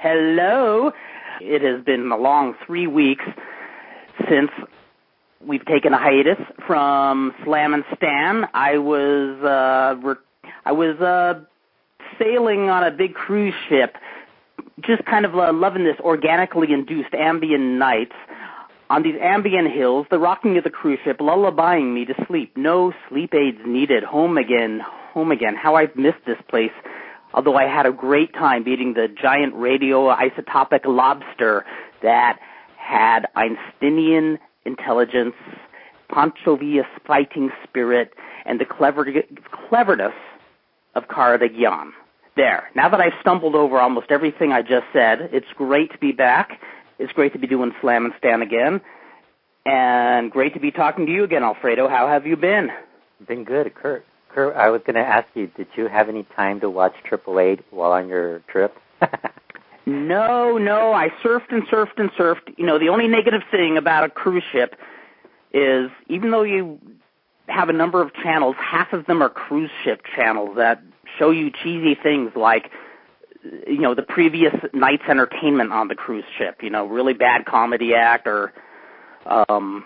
Hello. It has been a long 3 weeks since we've taken a hiatus from Slammin' Stan. I was sailing on a big cruise ship, just kind of loving this organically induced ambient nights. On these ambient hills, the rocking of the cruise ship lullabying me to sleep. No sleep aids needed. Home again, home again. How I've missed this place. Although I had a great time eating the giant radioisotopic lobster that had Einsteinian intelligence, Panchovius fighting spirit, and the cleverness of Cara de Guion. There. Now that I've stumbled over almost everything I just said, it's great to be back. It's great to be doing Slam and Stan again. And great to be talking to you again, Alfredo. How have you been? Been good, Kurt. Kurt, I was going to ask you, did you have any time to watch AAA while on your trip? No, I surfed and surfed and surfed. You know, the only negative thing about a cruise ship is even though you have a number of channels, half of them are cruise ship channels that show you cheesy things like, you know, the previous night's entertainment on the cruise ship, you know, really bad comedy act or... So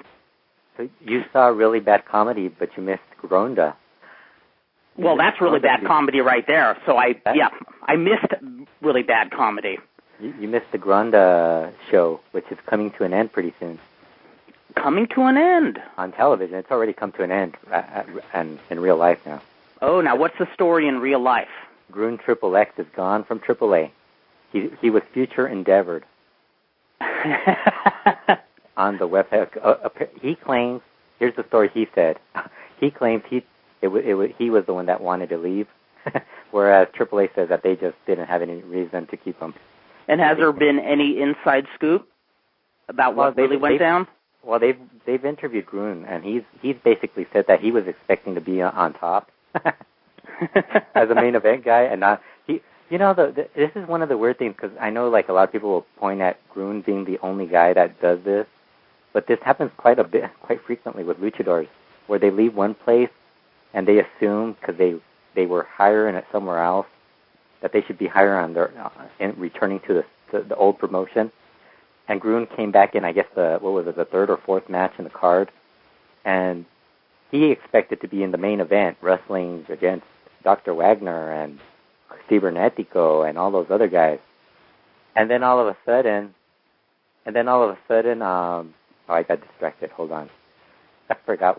you saw a really bad comedy, but you missed Gronda. Well, that's really bad comedy right there. So I missed really bad comedy. You missed the Gronda show, which is coming to an end pretty soon. Coming to an end? On television. It's already come to an end and in real life now. Oh, now what's the story in real life? Groon XXX is gone from AAA. He was future endeavored. On the website. He claims, here's the story he said. He claims he was the one that wanted to leave, whereas AAA says that they just didn't have any reason to keep him. And has there been any inside scoop about what really went down? Well, they've interviewed Groon, and he's basically said that he was expecting to be on top as a main event guy, and not he. You know, this is one of the weird things because I know like a lot of people will point at Groon being the only guy that does this, but this happens quite frequently with luchadors, where they leave one place and they assume because they were higher in it somewhere else that they should be higher on their returning to the old promotion. And Groon came back in, I guess, the third or fourth match in the card, and he expected to be in the main event, wrestling against Dr. Wagner and Cibernetico and all those other guys. And then all of a sudden, I got distracted. Hold on, I forgot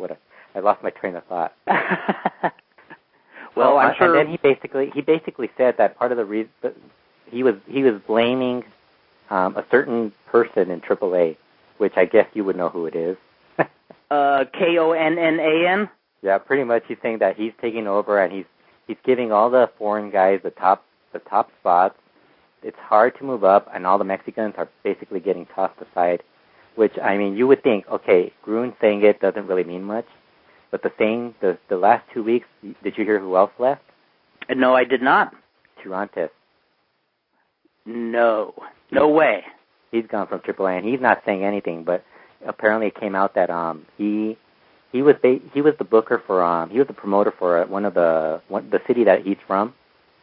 I lost my train of thought. Well, I'm sure. And then he basically said that part of the reason he was blaming a certain person in AAA, which I guess you would know who it is. Konnan? Yeah, pretty much. He's saying that he's taking over and he's giving all the foreign guys the top spots. It's hard to move up, and all the Mexicans are basically getting tossed aside. Which, I mean, you would think, okay, Groon saying it doesn't really mean much, but the last 2 weeks, did you hear who else left? No, I did not. Tirantes. No way. He's gone from AAA, and he's not saying anything, but apparently it came out that he was the booker for he was the promoter for the city that he's from.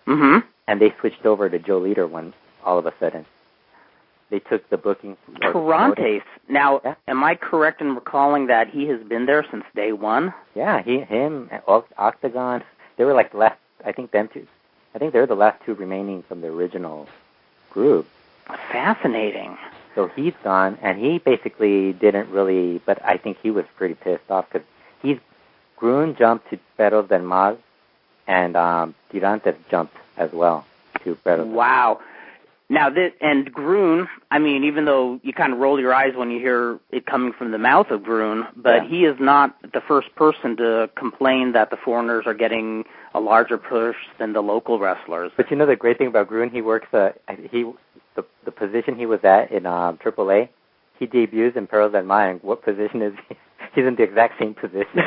Mm-hmm. And they switched over to Joe Leader when all of a sudden they took the booking. Tirantes. Now, Am I correct in recalling that he has been there since day one? Yeah, him, Octagon. They were like the last. I think they're the last two remaining from the original group. Fascinating. So he's gone, and he basically didn't really, but I think he was pretty pissed off because Groon jumped to Perros Del Mal, and Tirantes jumped as well to Perros Del Mal. Wow. Now, and Groon, I mean, even though you kind of roll your eyes when you hear it coming from the mouth of Groon, but he is not the first person to complain that the foreigners are getting a larger push than the local wrestlers. But you know the great thing about Groon, he works, the position he was at in AAA, he debuts in Perros Del Mal, and what position is he? He's in the exact same position.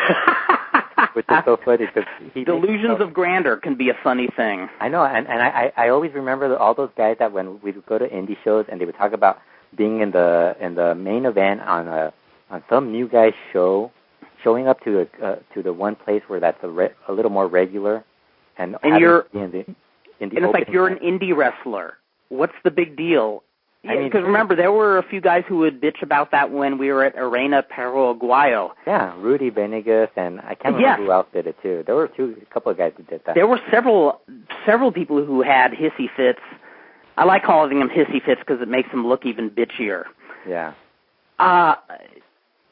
Which is so funny because delusions of grandeur can be a funny thing. I know, and I always remember all those guys that when we would go to indie shows and they would talk about being in the main event on some new guy's show, showing up to the one place where that's a little more regular, and you're in the and it's like you're an indie wrestler. what's the big deal? I mean, because remember, there were a few guys who would bitch about that when we were at Arena Paraguayo. Yeah, Rudy Benegas, and I can't remember who else did it too. There were a couple of guys who did that. There were several people who had hissy fits. I like calling them hissy fits because it makes them look even bitchier. Yeah.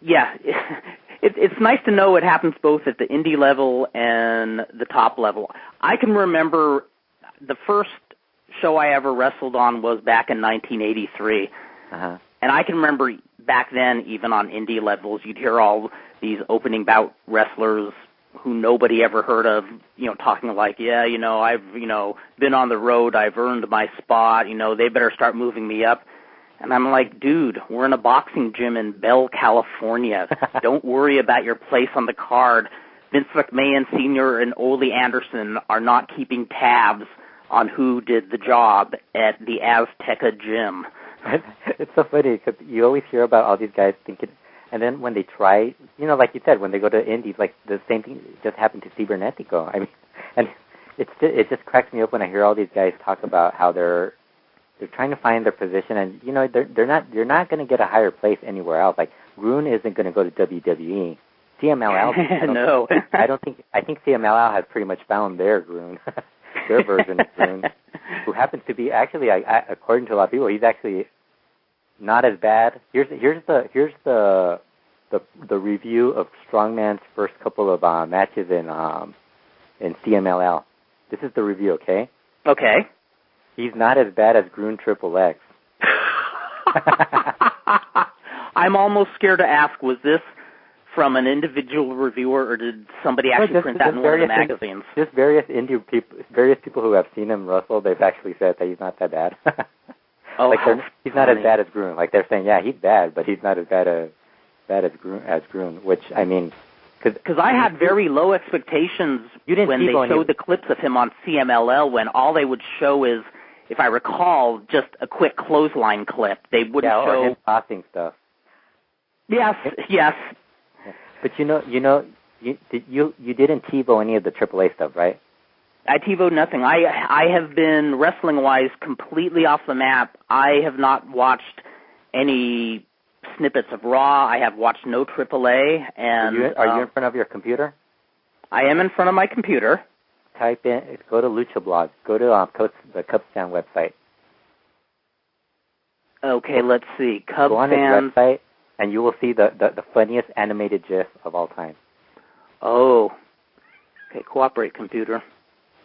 Yeah. It's nice to know it happens both at the indie level and the top level. I can remember the first show I ever wrestled on was back in 1983. Uh-huh. And I can remember back then, even on indie levels, you'd hear all these opening bout wrestlers who nobody ever heard of, talking like, I've, been on the road, I've earned my spot, they better start moving me up. And I'm like, dude, we're in a boxing gym in Bell, California. Don't worry about your place on the card. Vince McMahon Sr. and Ole Anderson are not keeping tabs on who did the job at the Azteca gym. It's so funny because you always hear about all these guys thinking, and then when they try, like you said, when they go to indies, like the same thing just happened to Cibernetico. I mean, and it just cracks me up when I hear all these guys talk about how they're trying to find their position, and they're not going to get a higher place anywhere else. Like Groon isn't going to go to WWE. CMLL, no. I think CMLL has pretty much found their Groon. Their version of Groon, who happens to be actually, according to a lot of people, he's actually not as bad. Here's the review of Strongman's first couple of matches in CMLL. This is the review, okay? Okay. He's not as bad as Groon XXX. I'm almost scared to ask, was this from an individual reviewer, or did somebody actually print that in one of the magazines? Just various people who have seen him wrestle, they've actually said that he's not that bad. He's not as bad as Groon. Like they're saying, yeah, he's bad, but he's not as bad as Groon. Which I mean, because I had very low expectations when they showed the clips of him on CMLL. When all they would show is, if I recall, just a quick clothesline clip. They wouldn't show him tossing stuff. Yes. But you didn't TiVo any of the AAA stuff, right? I TiVoed nothing. I have been wrestling-wise completely off the map. I have not watched any snippets of Raw. I have watched no AAA. And are you in front of your computer? I am in front of my computer. Go to Lucha Blog. Go to the Cubs fan website. Okay, let's see. Cubs Go on his website, and you will see the funniest animated GIF of all time. Oh. Okay, cooperate, computer.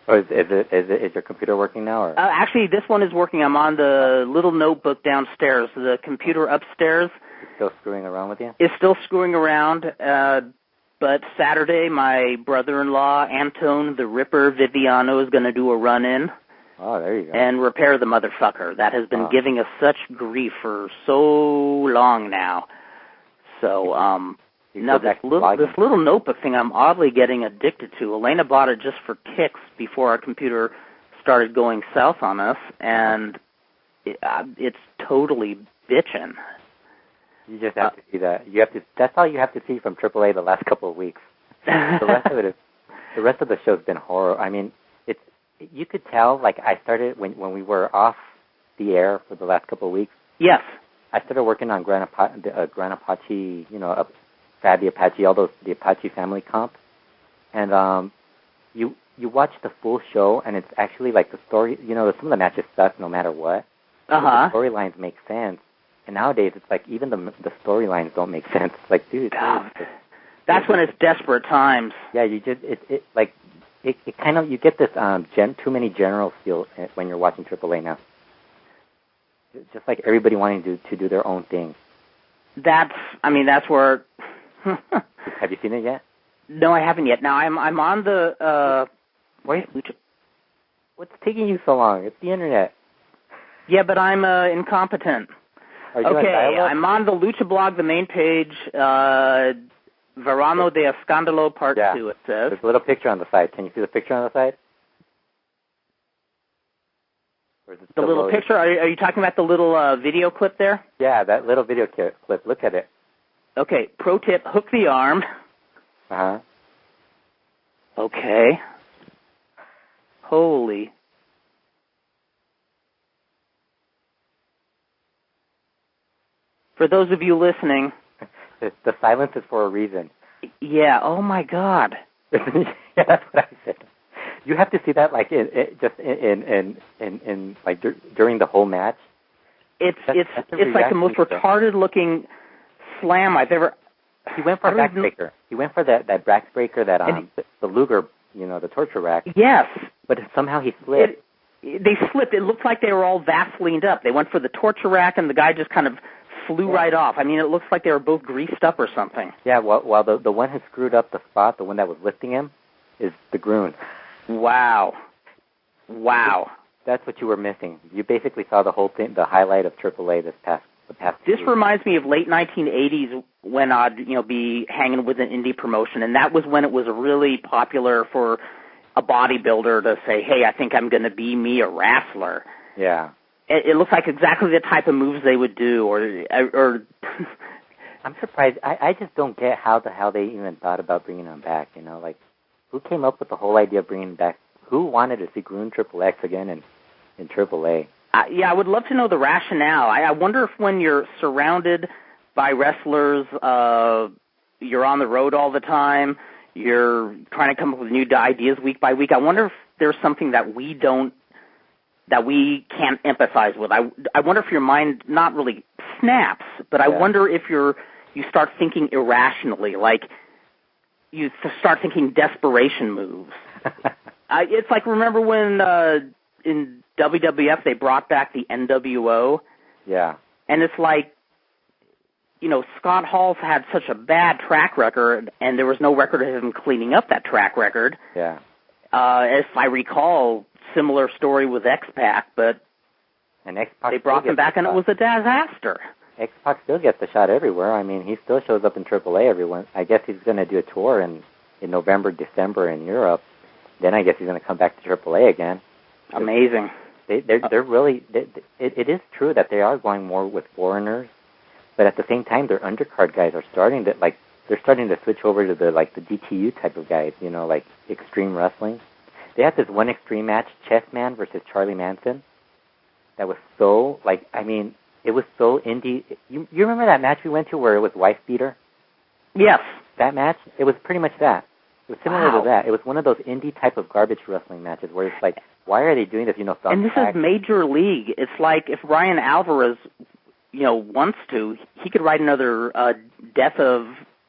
Oh, is your computer working now? Or? Actually, this one is working. I'm on the little notebook downstairs. The computer upstairs. It's still screwing around with you? It's still screwing around. But Saturday, my brother-in-law, Antone the Ripper Viviano, is going to do a run-in. Oh, there you go. And repair the motherfucker. That has been giving us such grief for so long now. So, this little notebook thing I'm oddly getting addicted to. Elena bought it just for kicks before our computer started going south on us, and it's totally bitching. You just have to see that. That's all you have to see from AAA the last couple of weeks. The rest of the show's been horror. I mean, you could tell. Like I started when we were off the air for the last couple of weeks. Yes. I started working on Gran Apache, Fabby Apache, the Apache family comp, and you watch the full show, and it's actually like the story. Some of the matches suck no matter what. The storylines make sense, and nowadays it's like even the storylines don't make sense. It's like, dude, that's when it's desperate times. Yeah, you just it kind of you get this too many general feel when you're watching AAA now. Just like everybody wanting to do their own thing. That's where. Have you seen it yet? No, I haven't yet. Now I'm on the. What's taking you so long? It's the internet. Yeah, but I'm incompetent. Okay, I'm on the Lucha blog, the main page. Verano de Escándalo Part 2. It says. There's a little picture on the side. Can you see the picture on the side? The little picture? Are you talking about the little video clip there? Yeah, that little video clip. Look at it. Okay, pro tip, hook the arm. Uh-huh. Okay. Holy. For those of you listening, the silence is for a reason. Yeah. Oh my God. Yeah, that's what I said. You have to see that like during the whole match. It's like the most retarded looking slam I've ever. He went for a backbreaker. He went for that backbreaker that the Luger, the torture rack. Yes. But somehow he slipped. They slipped. It looked like they were all Vaselined up. They went for the torture rack, and the guy just kind of flew right off. I mean, it looks like they were both greased up or something. Yeah, while the one who screwed up the spot, the one that was lifting him, is the Groon. Wow. That's what you were missing. You basically saw the whole thing, the highlight of AAA the past. This reminds me of late 1980s when I'd be hanging with an indie promotion, and that was when it was really popular for a bodybuilder to say, "Hey, I think I'm going to be me a wrestler." Yeah. It looks like exactly the type of moves they would do, or. I'm surprised. I just don't get how the hell they even thought about bringing him back. Like who came up with the whole idea of bringing him back? Who wanted to see Groon XXX again in AAA? Yeah, I would love to know the rationale. I wonder if when you're surrounded by wrestlers, you're on the road all the time, you're trying to come up with new ideas week by week. I wonder if there's something that we can't empathize with. I wonder if your mind not really snaps, but I wonder if you start thinking irrationally, like you start thinking desperation moves. It's like, remember when in WWF they brought back the NWO? Yeah. And it's like, Scott Hall's had such a bad track record, and there was no record of him cleaning up that track record. Yeah. If I recall, similar story with X-Pac, but they brought him back, and it was a disaster. X-Pac still gets the shot everywhere. I mean, he still shows up in AAA everyone. I guess he's going to do a tour in November, December in Europe. Then I guess he's going to come back to AAA again. Amazing. They're really. It is true that they are going more with foreigners, but at the same time, their undercard guys are starting to they're starting to switch over to the DTU type of guys. Like Extreme Wrestling. They had this one Extreme match, Chessman versus Charlie Manson. That was so it was so indie. You remember that match we went to where it was wife beater? Yes. That match. It was pretty much that. It was similar to that. It was one of those indie type of garbage wrestling matches where it's like, why are they doing this? And this is major league. It's like if Ryan Alvarez, wants to, he could write another Death of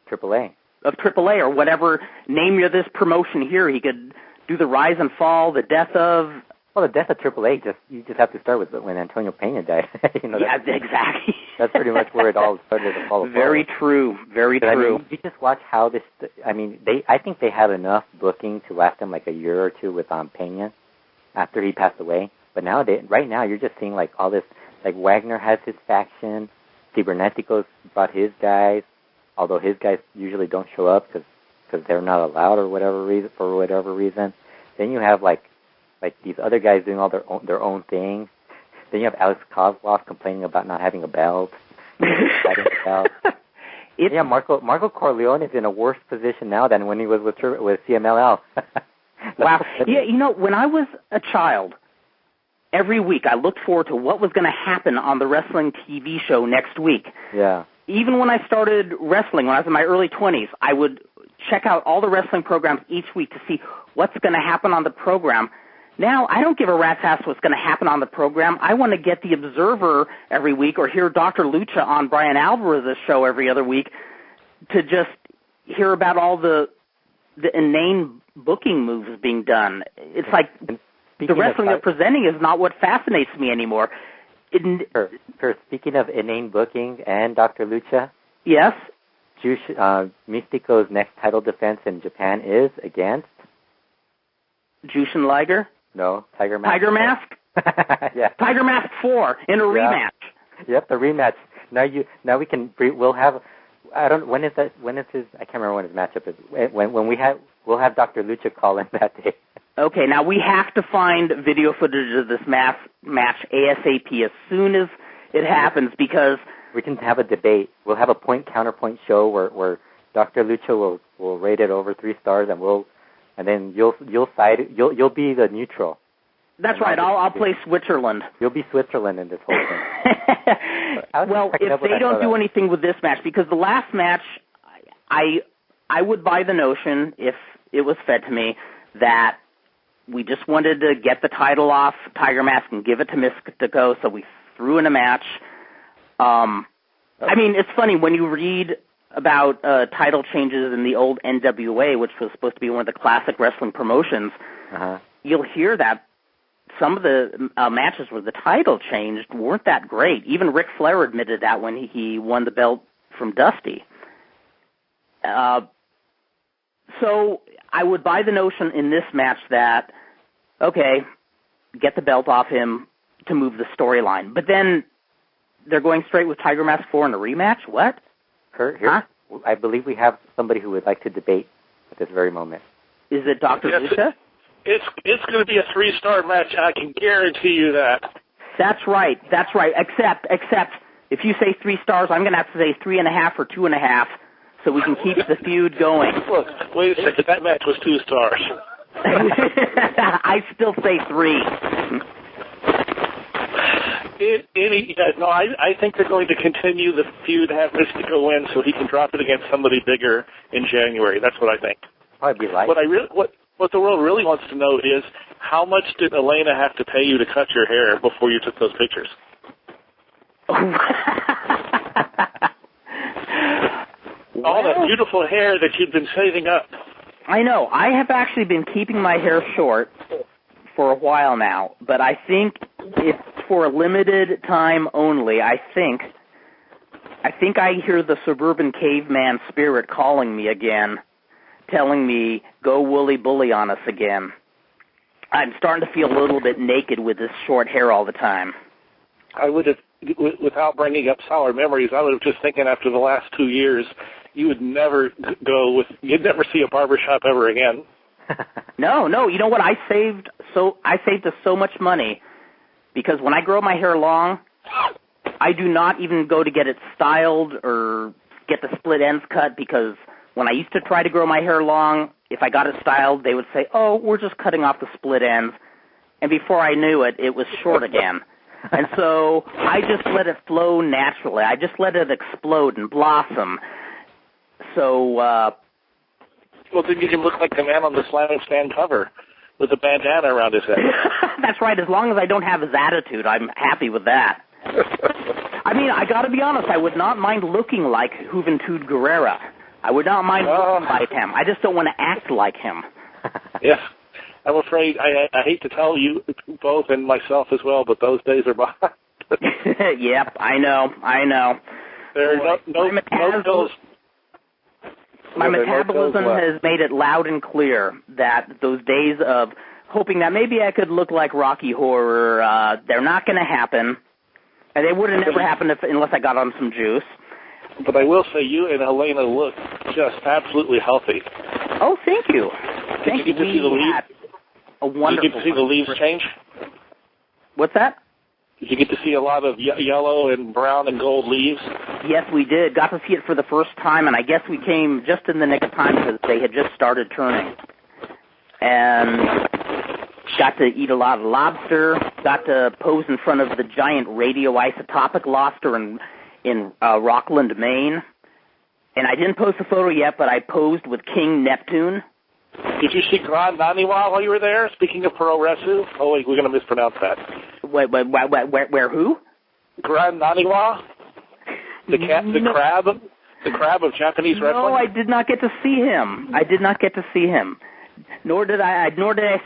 AAA. Of AAA or whatever name you're this promotion here. He could do the Rise and Fall, the Death of. Well, the Death of AAA. You just have to start with when Antonio Pena died. Yeah, exactly. That's pretty much where it all started to fall apart. Very true. Very true. I mean, you just watch how this. I think they had enough booking to last them like a year or two with Pena after he passed away. But right now, you're just seeing all this. Like Wagner has his faction. Cibernetico's brought his guys, although his guys usually don't show up because they're not allowed or for whatever reason. Then you have like these other guys doing all their own things. Then you have Alex Kozlov complaining about not having a belt. Yeah, Marco Corleone is in a worse position now than when he was with CMLL. Wow. Yeah, when I was a child, every week I looked forward to what was going to happen on the wrestling TV show next week. Yeah. Even when I started wrestling, when I was in my early 20s, I would check out all the wrestling programs each week to see what's going to happen on the program. Now, I don't give a rat's ass what's going to happen on the program. I want to get the Observer every week or hear Dr. Lucha on Brian Alvarez's show every other week to just hear about all the inane booking moves being done. It's like the wrestling they're presenting is not what fascinates me anymore. Speaking of inane booking and Dr. Lucha. Yes? Mistico's next title defense in Japan is against? Jushin Liger? No, Tiger Mask. Tiger Mask? Yeah. Tiger Mask 4 in a rematch. Yep, the rematch. Now we can. We'll have. When is his? I can't remember when his matchup is. We'll have Dr. Lucha call in that day. Okay, now we have to find video footage of this match ASAP as soon as it happens because we can have a debate. We'll have a point-counterpoint show where Dr. Lucha will rate it over 3 stars, and then you'll be the neutral. That's right. I'll play Switzerland. You'll be Switzerland in this whole thing. Well, if they don't do anything with this match, because the last match, I would buy the notion, if it was fed to me, that we just wanted to get the title off Tiger Mask and give it to Mistico, so we threw in a match. I mean, it's funny, when you read about title changes in the old NWA, which was supposed to be one of the classic wrestling promotions, you'll hear that some of the matches where the title changed weren't that great. Even Ric Flair admitted that when he won the belt from Dusty. So I would buy the notion in this match that, okay, get the belt off him to move the storyline. But then they're going straight with Tiger Mask 4 in a rematch? What? Here, I believe we have somebody who would like to debate at this very moment. Is it Dr. Lucha? It's going to be a 3-star match. I can guarantee you that. That's right. Except if you say 3 stars, I'm going to have to say 3.5 or 2.5, so we can keep the feud going. Look, wait a second. That match was 2 stars. I still say 3. I think they're going to continue the feud, have Mistico win, so he can drop it against somebody bigger in January. That's what I think. Probably be like. What the world really wants to know is, how much did Elena have to pay you to cut your hair before you took those pictures? All that beautiful hair that you've been saving up. I know. I have actually been keeping my hair short for a while now, but I think it's for a limited time only. I think I hear the suburban caveman spirit calling me again, telling me, go woolly bully on us again. I'm starting to feel a little bit naked with this short hair all the time. I would have, without bringing up sour memories, I would have just thinking after the last 2 years, you'd never see a barbershop ever again. No, you know what? I saved us so much money, because when I grow my hair long, I do not even go to get it styled or get the split ends cut, because when I used to try to grow my hair long, if I got it styled, they would say, oh, we're just cutting off the split ends. And before I knew it, it was short again. And so I just let it flow naturally. I just let it explode and blossom. So, well, then you can look like the man on the Slammin stand cover with a bandana around his head. That's right. As long as I don't have his attitude, I'm happy with that. I mean, I got to be honest. I would not mind looking like Juventud Guerrera. I would not mind looking like him. I just don't want to act like him. Yes. I'm afraid, I hate to tell you both and myself as well, but those days are behind. Yep, I know. There are no pills. My metabolism has made it loud and clear that those days of hoping that maybe I could look like Rocky Horror, they're not going to happen. And they would have never happened unless I got on some juice. But I will say you and Helena look just absolutely healthy. Oh, thank you. Did you get to see the leaves? A wonderful. Did you get to see the leaves change? What's that? Did you get to see a lot of yellow and brown and gold leaves? Yes, we did. Got to see it for the first time, and I guess we came just in the nick of time because they had just started turning. And got to eat a lot of lobster, got to pose in front of the giant radioisotopic lobster in Rockland, Maine. And I didn't post a photo yet, but I posed with King Neptune. Did you see Gran Naniwa while you were there? Speaking of Perros Wrestle? Oh, wait, we're going to mispronounce that. Where who? Gran Naniwa? The crab of Japanese wrestling? No, I did not get to see him. Nor did I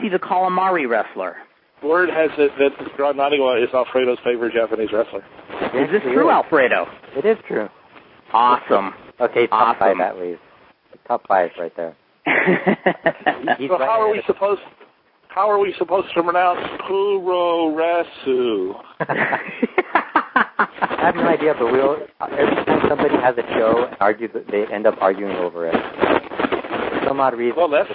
see the calamari wrestler. Word has it that Gran Naniwa is Alfredo's favorite Japanese wrestler. Is this true, Alfredo? It is true. Awesome. Okay, top 5 at least. Top 5 right there. So how are we supposed to pronounce Puro Resu? I have no idea, but every time somebody has a show and they end up arguing over it. For some odd reason. Well,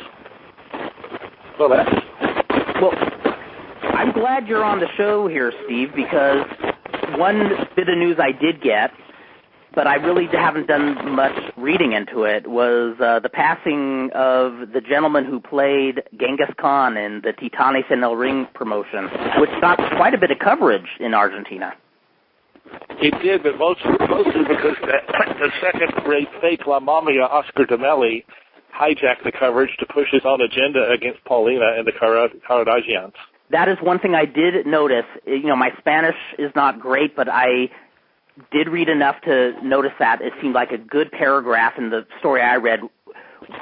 I'm glad you're on the show here, Steve, because one bit of news I did get, but I really haven't done much reading into it, was the passing of the gentleman who played Genghis Khan in the Tirantes en el Ring promotion, which got quite a bit of coverage in Argentina. It did, but mostly because the second-rate fake La Momia Oscar D'Amelli hijacked the coverage to push his own agenda against Paulina and the Caradagians. That is one thing I did notice. You know, my Spanish is not great, but I did read enough to notice that it seemed like a good paragraph in the story I read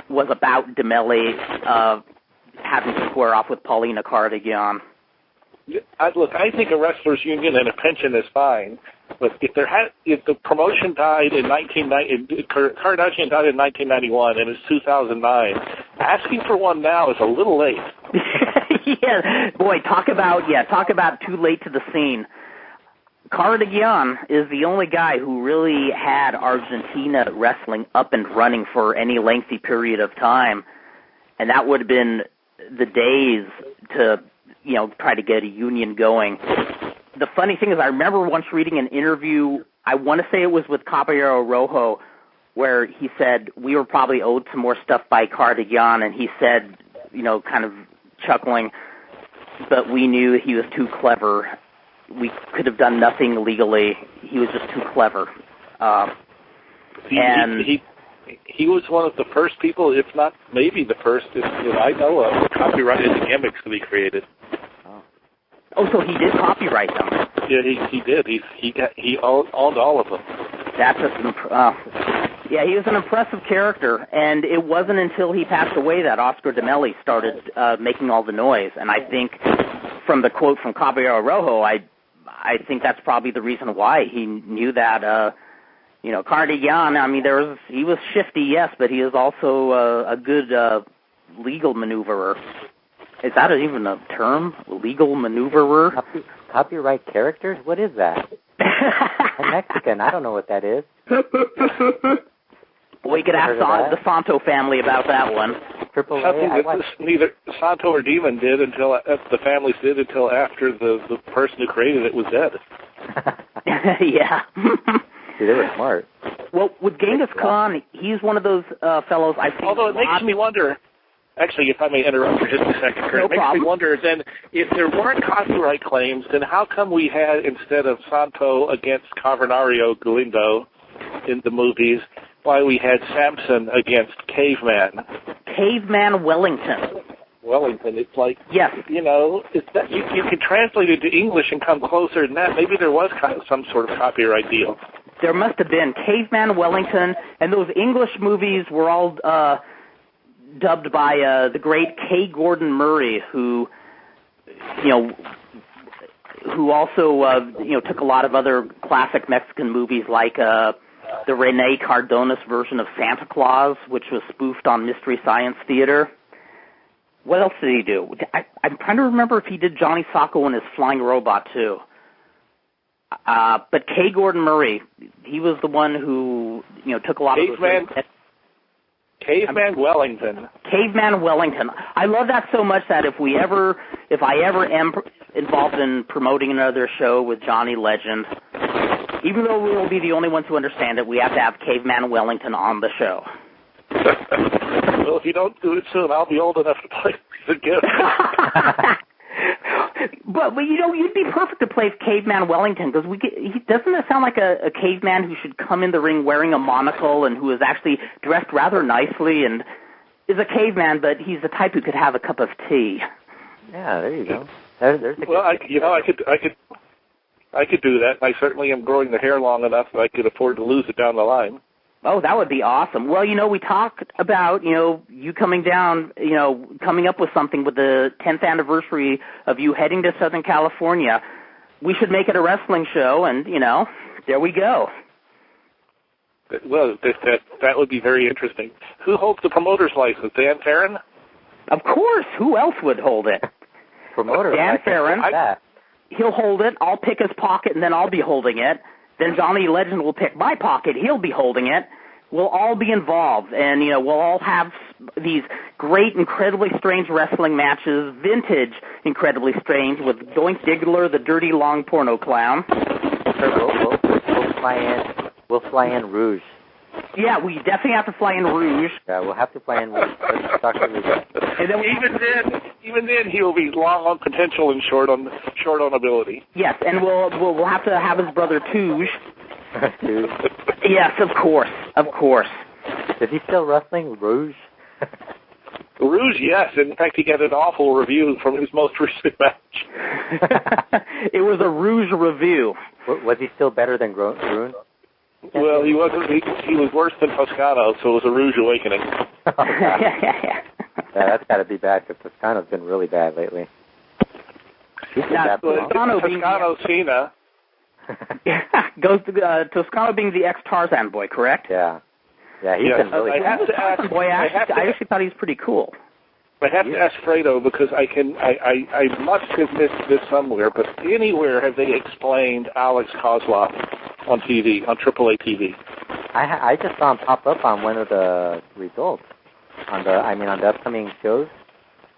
was about D'Amelli having to square off with Paulina Caradagian. Look, I think a wrestlers' union and a pension is fine, but if the promotion died in Caradagian died in 1991 and it's 2009, asking for one now is a little late. Yeah, boy, talk about too late to the scene. Caradagian is the only guy who really had Argentina wrestling up and running for any lengthy period of time, and that would have been the days to, you know, try to get a union going. The funny thing is, I remember once reading an interview, I want to say it was with Caballero Rojo, where he said we were probably owed some more stuff by Caradagian, and he said, you know, kind of chuckling, but we knew he was too clever. We could have done nothing legally. He was just too clever. He was one of the first people, if not maybe the first, that I know of, copyrighted gimmicks that he created. Oh, so he did copyright them? Yeah, he did. He owned all of them. That's yeah, he was an impressive character, and it wasn't until he passed away that Oscar D'Amelli started making all the noise. And I think, from the quote from Caballero Rojo, I think that's probably the reason why he knew that. You know, Caradagian, I mean, he was shifty, yes, but he is also a good legal maneuverer. Is that even a term? Legal maneuverer? Copyright characters? What is that? I'm Mexican. I don't know what that is. Well, we could ask the Santo family about that one. Neither Santo or Demon did until the families did until after the person who created it was dead. Yeah. See, they were smart. Well, with Genghis Khan, he's one of those fellows I think. Although it makes me wonder. Actually, if I may interrupt for just a second, Kurt, no it makes problem. me wonder then, if there weren't copyright claims, then how come we had, instead of Santo against Cavernario Galindo in the movies, why we had Samson against Caveman? Caveman Wellington. Wellington, it's like, yes. You know, you can translate it to English and come closer than that. Maybe there was some sort of copyright deal. There must have been. Caveman Wellington, and those English movies were all dubbed by the great K. Gordon Murray, who also took a lot of other classic Mexican movies like the Rene Cardonas version of Santa Claus, which was spoofed on Mystery Science Theater. What else did he do? I'm trying to remember if he did Johnny Sacco and his Flying Robot too. But K. Gordon Murray, he was the one who took a lot of those. Caveman Wellington. Caveman Wellington. I love that so much that if I ever am involved in promoting another show with Johnny Legend, even though we will be the only ones who understand it, we have to have Caveman Wellington on the show. Well, if you don't do it soon, I'll be old enough to play the gift. But you'd be perfect to play Caveman Wellington, because doesn't it sound like a caveman who should come in the ring wearing a monocle and who is actually dressed rather nicely and is a caveman, but he's the type who could have a cup of tea. Yeah, there you go. I could do that. I certainly am growing the hair long enough that I could afford to lose it down the line. Oh, that would be awesome. Well, we talked about, you coming down, coming up with something with the 10th anniversary of you heading to Southern California. We should make it a wrestling show, and, there we go. Well, that would be very interesting. Who holds the promoter's license? Dan Farron? Of course. Who else would hold it? Promoter. Dan Farron. He'll hold it. I'll pick his pocket, and then I'll be holding it. Then Johnny Legend will pick my pocket. He'll be holding it. We'll all be involved, and, we'll all have these great, incredibly strange wrestling matches, vintage, incredibly strange, with Doink Diggler, the dirty, long porno clown. We'll fly in Rouge. Yeah, we definitely have to fly in Rouge. Yeah, we'll have to fly in Rouge. And then even then, he will be long on potential and short on ability. Yes, and we'll have to have his brother Touge Yes, of course. Is he still wrestling Rouge? Rouge, yes. In fact, he got an awful review from his most recent match. It was a Rouge review. Was he still better than Groon? Well, he wasn't. He was worse than Toscano, so it was a Rouge awakening. Yeah, that's got to be bad because Toscano's been really bad lately. Toscano Cena. Goes to Toscano being the ex-Tarzan boy, correct? Yeah, he's been really bad. I actually thought he was pretty cool. I have to ask Fredo because I must have missed this somewhere, but anywhere have they explained Alex Kozlov on TV, on AAA TV? I just saw him pop up on one of the results on the upcoming shows.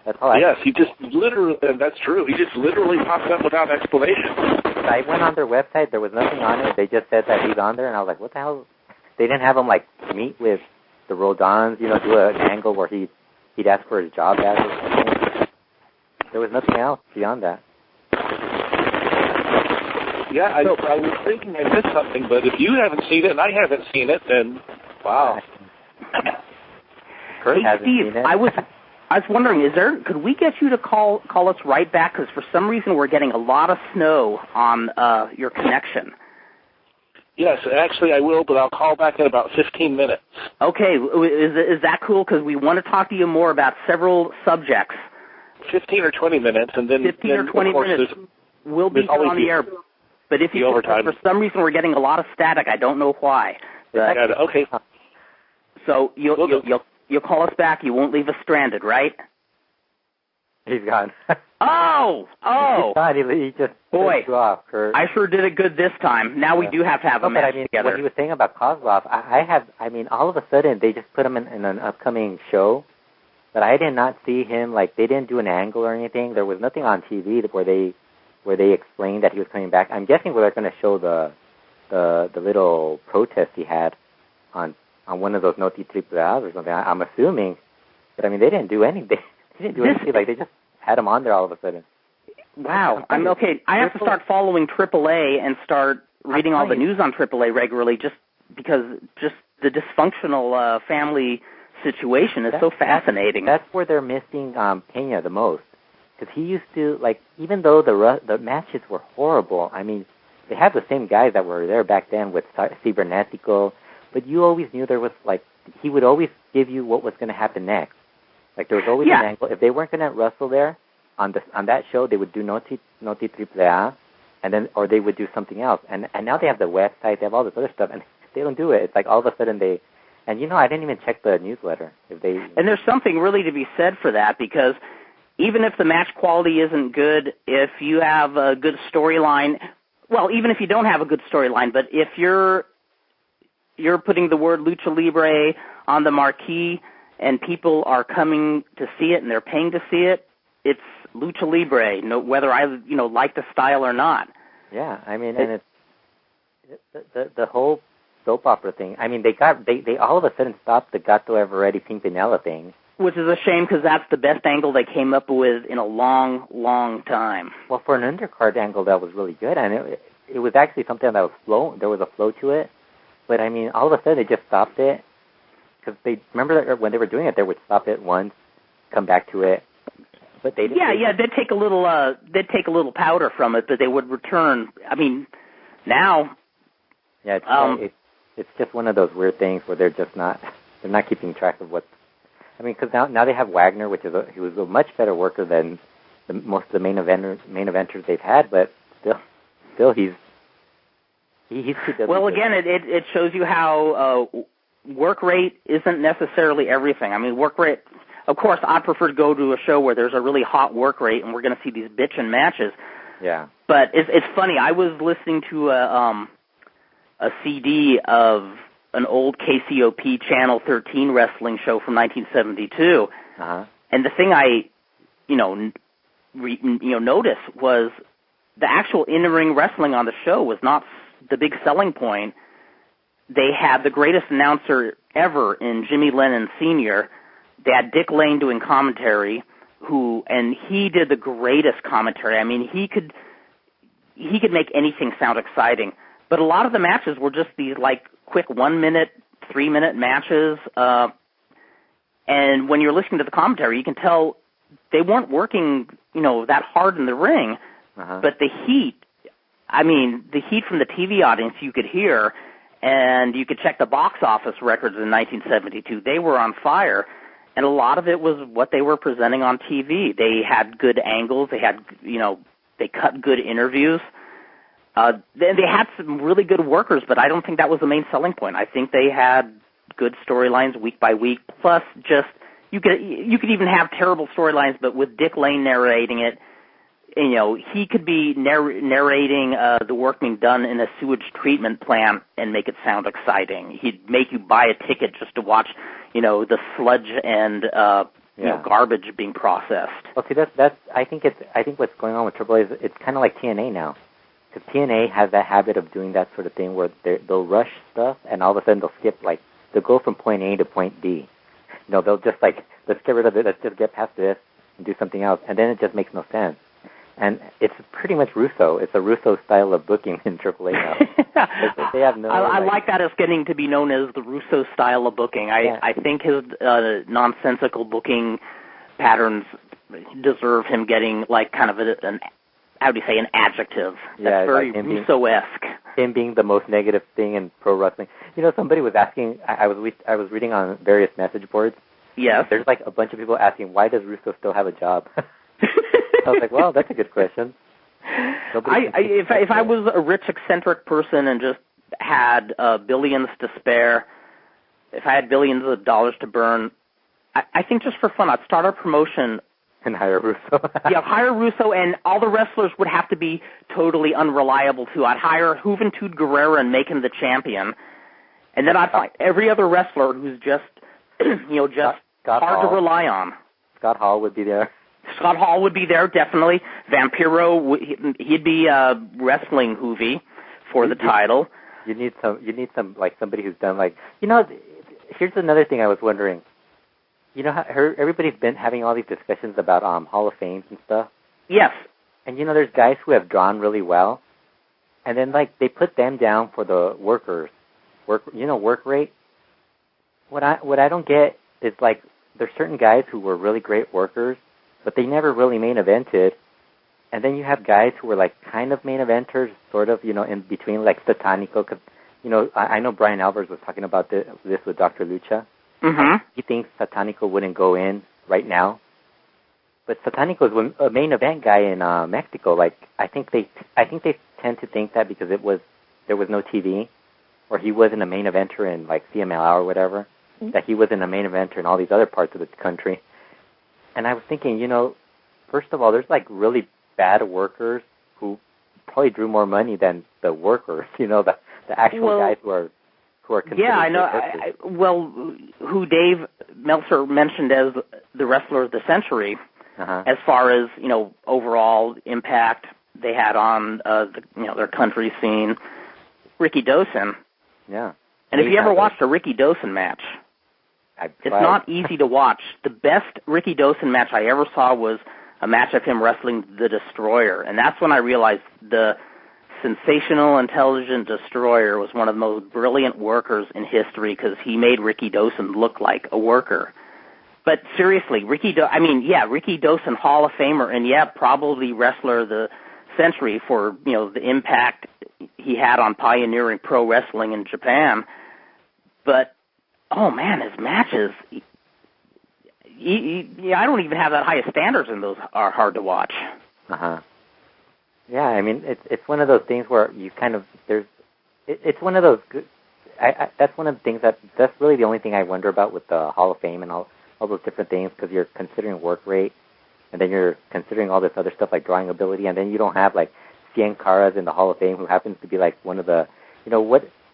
That's all. Yes, he just literally, and that's true. He just literally popped up without explanation. I went on their website. There was nothing on it. They just said that he's on there, and I was like, what the hell? They didn't have him like meet with the Rodons, do an angle where he'd ask for his job back or something. There was nothing else beyond that. Yeah, I was thinking I missed something, but if you haven't seen it and I haven't seen it, then wow. Kurt hasn't Steve, seen it. I was wondering, could we get you to call us right back? Because for some reason we're getting a lot of snow on your connection. Yes, actually I will, but I'll call back in about 15 minutes. Okay, is that cool? Because we want to talk to you more about several subjects. 15 or 20 minutes, and then 15 or 20 minutes. We'll be on the air. But if you for some reason we're getting a lot of static, I don't know why. Okay. So you'll call us back. You won't leave us stranded, right? He's gone. Oh! He's gone. He just boy, you off, Kurt. I sure did it good this time. Now we do have to have a match together. What he was saying about Kozlov, all of a sudden they just put him in an upcoming show, but I did not see him. Like they didn't do an angle or anything. There was nothing on TV where they explained that he was coming back. I'm guessing they're going to show the little protest he had on one of those Noti Triple A's or something. I'm assuming, but they didn't do anything. They didn't do anything. Like they just had him on there all of a sudden. Wow. I'm okay. I have to start following AAA and start reading all the news on AAA regularly, just because the dysfunctional family situation is so fascinating. That's where they're missing Pena the most. Because he used to, even though the matches were horrible, they had the same guys that were there back then with Cibernetico, but you always knew there was, he would always give you what was going to happen next. There was always an angle. If they weren't going to wrestle there, on that show, they would do Noti Triple A, or they would do something else. And now they have the website, they have all this other stuff, and they don't do it. It's like all of a sudden they... And, I didn't even check the newsletter. And there's something really to be said for that, because... even if the match quality isn't good, if you have a good storyline, well, even if you don't have a good storyline, but if you're putting the word Lucha Libre on the marquee and people are coming to see it and they're paying to see it, it's Lucha Libre, whether I like the style or not. Yeah, and it's the whole soap opera thing. They all of a sudden stopped the Gato Everetti Pimpinella thing. Which is a shame because that's the best angle they came up with in a long, long time. Well, for an undercard angle, that was really good, and it was actually something that was flow. There was a flow to it, but all of a sudden they just stopped it because they remember that when they were doing it, they would stop it once, come back to it, but they didn't. Yeah, they'd take a little powder from it, but they would return. Now. Yeah, it's just one of those weird things where they're not keeping track of what. Because now they have Wagner, he was a much better worker than most of the main eventers they've had, but still he's too good. Well, again, it shows you how work rate isn't necessarily everything. Work rate, of course, I prefer to go to a show where there's a really hot work rate and we're going to see these bitchin' matches. Yeah. But it's funny. I was listening to a CD of an old KCOP Channel 13 wrestling show from 1972. Uh-huh. And the thing I, noticed was the actual in-ring wrestling on the show was not the big selling point. They had the greatest announcer ever in Jimmy Lennon Sr. They had Dick Lane doing commentary, and he did the greatest commentary. He could make anything sound exciting. But a lot of the matches were just these, like, quick 1-minute, 3-minute matches. And when you're listening to the commentary, you can tell they weren't working, that hard in the ring. But the heat from the TV audience you could hear, and you could check the box office records in 1972. They were on fire, and a lot of it was what they were presenting on TV. They had good angles. They had, they cut good interviews. They had some really good workers, but I don't think that was the main selling point. I think they had good storylines week by week, plus just you could even have terrible storylines, but with Dick Lane narrating it, he could be narrating the work being done in a sewage treatment plant and make it sound exciting. He'd make you buy a ticket just to watch, the sludge and garbage being processed. Well, see, that's I think what's going on with AAA is it's kind of like TNA now, because TNA has that habit of doing that sort of thing where they'll rush stuff and all of a sudden they'll skip, like they'll go from point A to point B. They'll just like, let's get rid of it, let's just get past this and do something else, and then it just makes no sense. And it's pretty much Russo. It's a Russo style of booking in AAA now. they have no. I like that as getting to be known as the Russo style of booking. I think his nonsensical booking patterns deserve him getting like kind of an adjective. That's very like Russo-esque. Him being the most negative thing in pro wrestling. Somebody was asking. I was reading on various message boards. Yes. There's like a bunch of people asking, why does Russo still have a job? I was like, well, that's a good question. If I was a rich, eccentric person and just had billions to spare, if I had billions of dollars to burn, I think just for fun, I'd start a promotion. And hire Russo. Hire Russo, and all the wrestlers would have to be totally unreliable, too. I'd hire Juventud Guerrera and make him the champion. And then I'd find every other wrestler who's just, Scott hard Hall. to rely on. Scott Hall would be there. Scott Hall would be there, definitely. Vampiro, he'd be wrestling Hoovy for the title. You need some like somebody who's done like, here's another thing I was wondering. How everybody's been having all these discussions about Hall of Fames and stuff? Yes. And there's guys who have drawn really well, and then like they put them down for the work rate. What I don't get is like there's certain guys who were really great workers, but they never really main evented. And then you have guys who were like kind of main eventers, sort of, in between, like Satanico. Cause, I know Brian Alvarez was talking about this with Dr. Lucha. Mm-hmm. He thinks Satanico wouldn't go in right now. But Satanico is a main event guy in Mexico. Like, I think they tend to think that because there was no TV, or he wasn't a main eventer in like CMLL or whatever, that he wasn't a main eventer in all these other parts of the country. And I was thinking, first of all, there's like really bad workers who probably drew more money than the workers, the actual guys who are considered. Yeah, I know. Who Dave Meltzer mentioned as the wrestler of the century, as far as overall impact they had on their country scene, Ricky Dosen. Yeah. And if you ever watched a Ricky Dosen match, it's not easy to watch. The best Ricky Dosen match I ever saw was a match of him wrestling the Destroyer, and that's when I realized the sensational, intelligent Destroyer was one of the most brilliant workers in history because he made Ricky Dosen look like a worker. But seriously, Ricky Dosen, Hall of Famer, and probably wrestler of the century for the impact he had on pioneering pro wrestling in Japan. But oh man, his matches! I don't even have that high of standards, and those are hard to watch. Yeah, I mean, it's one of those things where you kind of it's one of those good. That's one of the things that's really the only thing I wonder about with the Hall of Fame and all those different things, because you're considering work rate, and then you're considering all this other stuff like drawing ability, and then you don't have like Cien Caras in the Hall of Fame, who happens to be like one of the,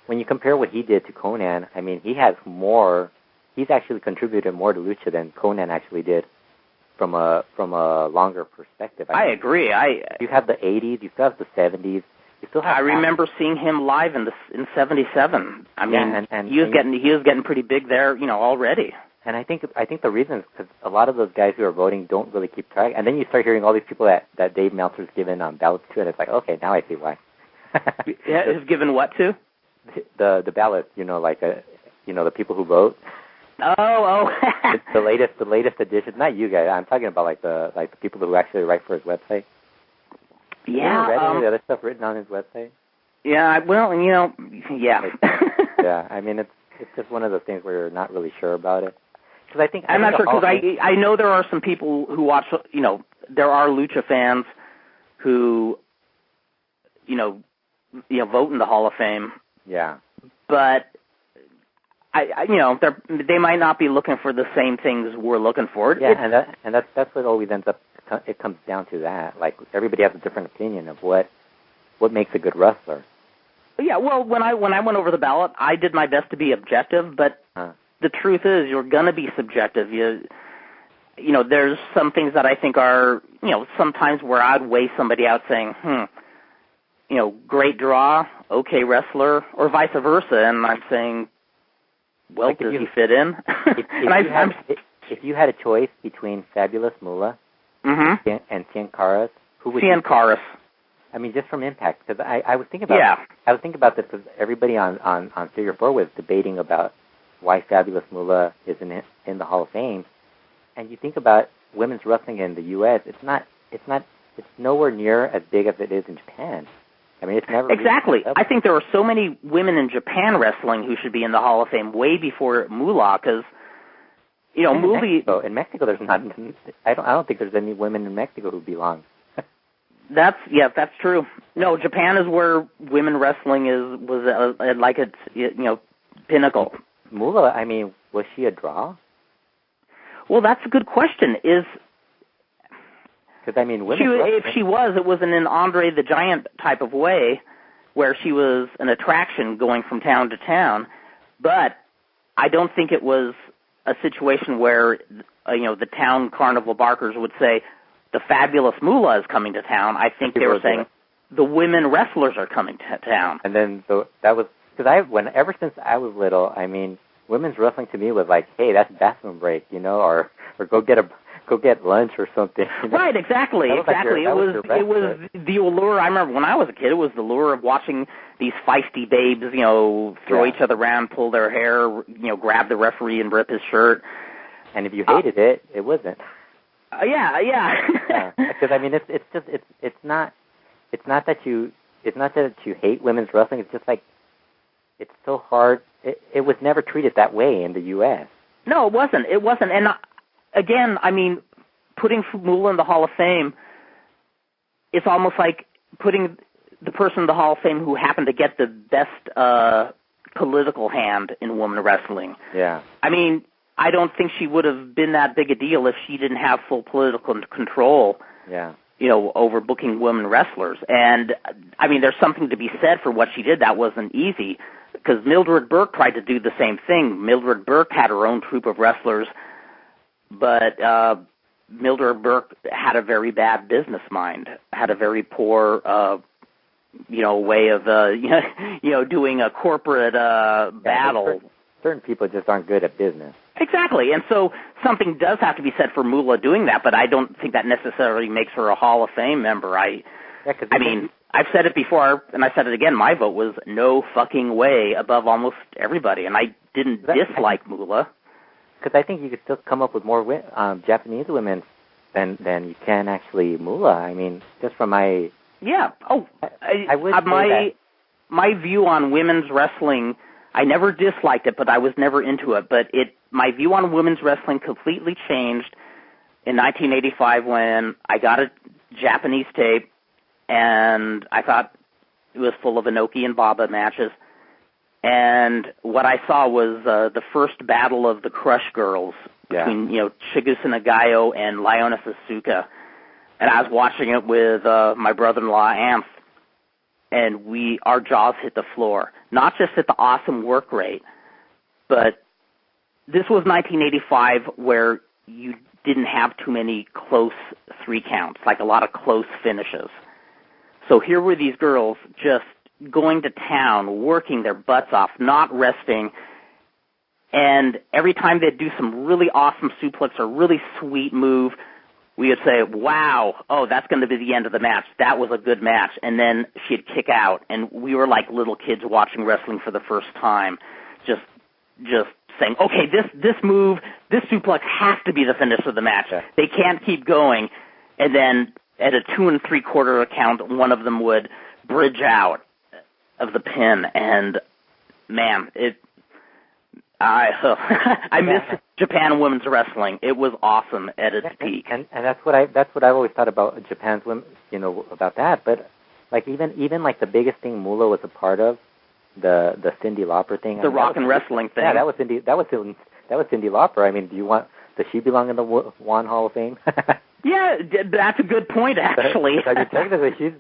when you compare what he did to Conan, I mean, he has more. He's actually contributed more to Lucha than Conan actually did, from a longer perspective. I agree. You have the 80s, you still have the 70s. You still have. I remember seeing him live in '77. I mean, he was getting pretty big there, already. And I think the reason is because a lot of those guys who are voting don't really keep track. And then you start hearing all these people that Dave Meltzer's given ballots to, and it's like, okay, now I see why. Is given what to? The ballot, the people who vote. Oh. It's the latest edition. Not you guys. I'm talking about like the people who actually write for his website. Yeah. Have you read any of the other stuff written on his website? Yeah. Well, yeah. Yeah. I mean, it's just one of those things where you're not really sure about it. Because I'm not sure, because I know there are some people who watch. There are lucha fans who vote in the Hall of Fame. Yeah. But they might not be looking for the same things we're looking for. Yeah, and that's what always ends up. It comes down to that. Like, everybody has a different opinion of what makes a good wrestler. Yeah. Well, when I went over the ballot, I did my best to be objective, but the truth is, you're gonna be subjective. There's some things that I think are, sometimes where I'd weigh somebody out saying, great draw, okay wrestler, or vice versa, and I'm saying, well, like, does he fit in? If you had a choice between Fabulous Moolah and Cien Caras, who would Cien Caras. I mean, just from impact, because I was thinking about I was thinking about this because everybody on Figure 4 was debating about why Fabulous Moolah isn't in the Hall of Fame, and you think about women's wrestling in the U.S. It's nowhere near as big as it is in Japan. I mean, it's never exactly. I think there are so many women in Japan wrestling who should be in the Hall of Fame way before Moolah, because in Mexico, there's not. I don't think there's any women in Mexico who belong. That's true. No, Japan is where women wrestling was like its pinnacle. Moolah, I mean, was she a draw? Well, that's a good question. Because I mean, if she was, it was in an Andre the Giant type of way, where she was an attraction going from town to town. But I don't think it was a situation where the town carnival barkers would say the Fabulous Moolah is coming to town. I think they were saying the women wrestlers are coming to town. And then that was because ever since I was little, I mean, women's wrestling to me was like, hey, that's bathroom break, or go get lunch or something. Right, exactly. It was the allure. I remember when I was a kid, it was the lure of watching these feisty babes, throw each other around, pull their hair, grab the referee and rip his shirt. And if you hated it, it wasn't. Yeah. Because I mean, it's not that you hate women's wrestling. It's just like it's so hard. It was never treated that way in the U.S. No, it wasn't. And again, I mean, putting Moolah in the Hall of Fame, it's almost like putting the person in the Hall of Fame who happened to get the best political hand in women wrestling. Yeah. I mean, I don't think she would have been that big a deal if she didn't have full political control. Yeah. Over booking women wrestlers. And, I mean, there's something to be said for what she did. That wasn't easy, because Mildred Burke tried to do the same thing. Mildred Burke had her own troupe of wrestlers, but Mildred Burke had a very bad business mind, had a very poor, way of, doing a corporate battle. Certain people just aren't good at business. Exactly, and so something does have to be said for Moolah doing that, but I don't think that necessarily makes her a Hall of Fame member. I mean, I've said it before, and I said it again, my vote was no fucking way above almost everybody, and I didn't dislike Moolah. Because I think you could still come up with more Japanese women than you can actually Moolah. I mean, just from my... Yeah, I would say that. My view on women's wrestling, I never disliked it, but I was never into it. But my view on women's wrestling completely changed in 1985 when I got a Japanese tape, and I thought it was full of Inoki and Baba matches. And what I saw was the first battle of the Crush Girls between Chigusa Nagayo and Leona Sasuka. And I was watching it with my brother-in-law, Amph, and our jaws hit the floor. Not just at the awesome work rate, but this was 1985 where you didn't have too many close 3 counts, like a lot of close finishes. So here were these girls just going to town, working their butts off, not resting, and every time they'd do some really awesome suplex or really sweet move, we would say, wow, oh, that's going to be the end of the match. That was a good match. And then she'd kick out, and we were like little kids watching wrestling for the first time, just saying, okay, this move, this suplex has to be the finish of the match. Yeah. They can't keep going. And then at a 2 3/4 count, one of them would bridge out of the pin, and man, I miss Japan women's wrestling. It was awesome at its peak. And that's what I've always thought about Japan's women, about that. But like even like the biggest thing Moolah was a part of, the Cyndi Lauper thing. The rock and wrestling thing. Yeah, that was Cyndi Lauper. I mean, does she belong in the One Hall of Fame? Yeah, that's a good point, actually. Technically,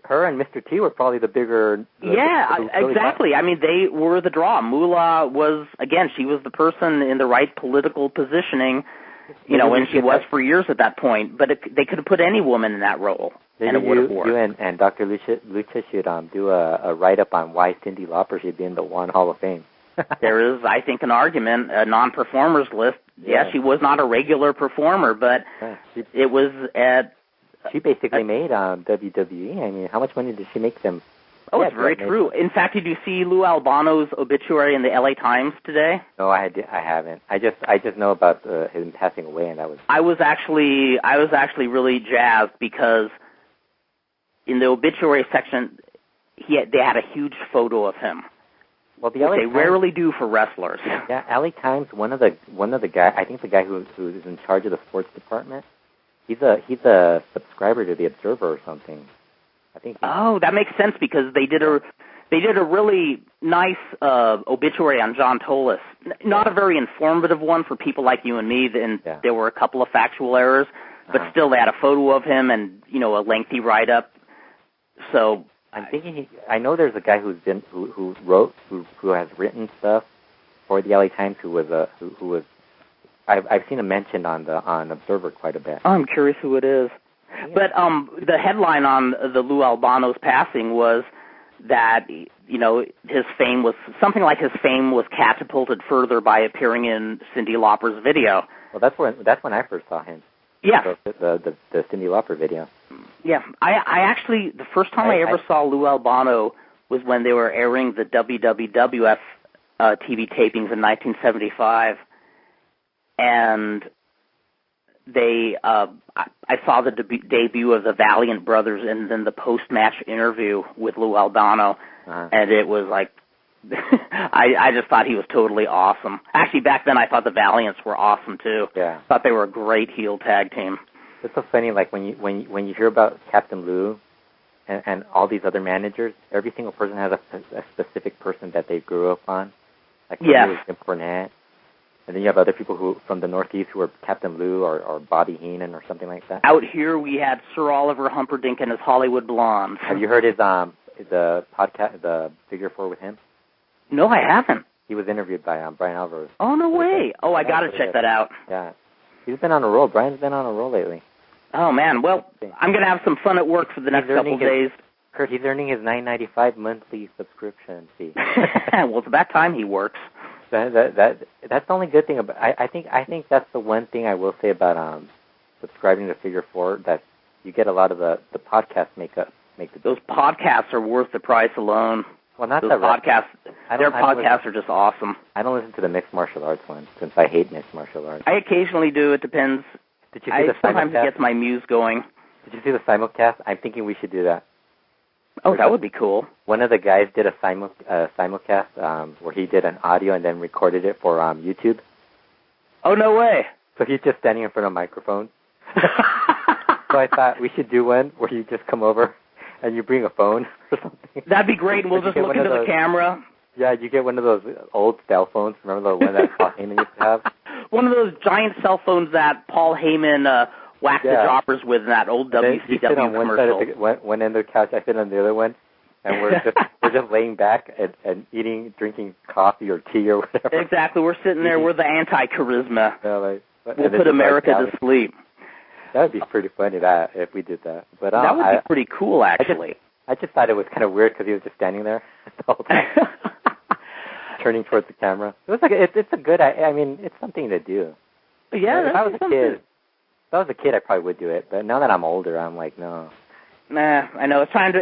her and Mr. T were probably the bigger... Exactly. I mean, they were the draw. Moolah was, again, she was the person in the right political positioning, and she was for years at that point. But they could have put any woman in that role, and it would have worked. You and Dr. Lucha should do a write-up on why Cyndi Lauper should be in the One Hall of Fame. There is, I think, an argument, a non-performers list. Yeah, she was not a regular performer, but it was at... She basically made WWE. I mean, how much money did she make them? Oh, it's very true. In fact, did you see Lou Albano's obituary in the LA Times today? No, I haven't. I just know about him passing away, and that was... I was actually really jazzed because in the obituary section, they had a huge photo of him. Well, the LA they Times, rarely do for wrestlers. Yeah, LA Times. One of the guy, I think the guy who is in charge of the sports department. He's a subscriber to the Observer or something. I think. Oh, that makes sense because they did a really nice obituary on John Tolis. Not a very informative one for people like you and me. And there were a couple of factual errors, but still they had a photo of him and a lengthy write up. So I'm thinking. I know there's a guy who has written stuff for the LA Times who was. I've seen him mentioned on Observer quite a bit. Oh, I'm curious who it is. Yeah. But the headline on the Lou Albano's passing was that his fame was catapulted further by appearing in Cyndi Lauper's video. Well, that's when I first saw him. Yeah. The Cyndi Lauper video. Yeah. I actually the first time I ever saw Lou Albano was when they were airing the WWF TV tapings in 1975. And I saw the debut of the Valiant Brothers and then the post-match interview with Lou Albano, and it was like, I just thought he was totally awesome. Actually, back then I thought the Valiants were awesome too. Yeah, thought they were a great heel tag team. It's so funny, like when you hear about Captain Lou and all these other managers, every single person has a specific person that they grew up on. Like Jim Cornette. And then you have other people who from the Northeast who are Captain Lou or Bobby Heenan or something like that. Out here we had Sir Oliver Humperdinck and his Hollywood Blondes. Have you heard his the podcast, the Figure 4 with him? No, I haven't. He was interviewed by Brian Alvarez. Oh, no way. Oh, I got to check that out. Yeah. He's been on a roll. Brian's been on a roll lately. Oh, man. Well, I'm going to have some fun at work for the next couple of days. Kurt, he's earning his $9.95 monthly subscription fee. Well, it's about time he works. That's the only good thing about. I think that's the one thing I will say about subscribing to Figure 4, that you get a lot of the podcasts make the. Those podcasts are worth the price alone. Well, not those the podcasts. Their podcasts are just awesome. I don't listen to the mixed martial arts ones since I hate mixed martial arts. I occasionally do. It depends. Did you see the sometimes it gets my muse going. Did you see the simulcast? I'm thinking we should do that. Oh, that would be cool. One of the guys did a simulcast where he did an audio and then recorded it for YouTube. Oh, no way. So he's just standing in front of a microphone. So I thought we should do one where you just come over and you bring a phone or something. That'd be great, and we'll just look into the camera. Yeah, you get one of those old cell phones. Remember the one that Paul Heyman used to have? One of those giant cell phones that Paul Heyman whacked the droppers with in that old WCW commercial. One end of the couch, I sit on the other one, and we're just laying back and drinking coffee or tea or whatever. Exactly, we're sitting there. We're the anti-charisma. Yeah, we'll put America to sleep. That would be pretty funny if we did that. But that would be pretty cool, actually. I just thought it was kind of weird because he was just standing there the whole time, turning towards the camera. It was like it's a good. I mean, it's something to do. Yeah, if I was a kid. I was a kid, I probably would do it. But now that I'm older, I'm like, no. Nah, I know. It's time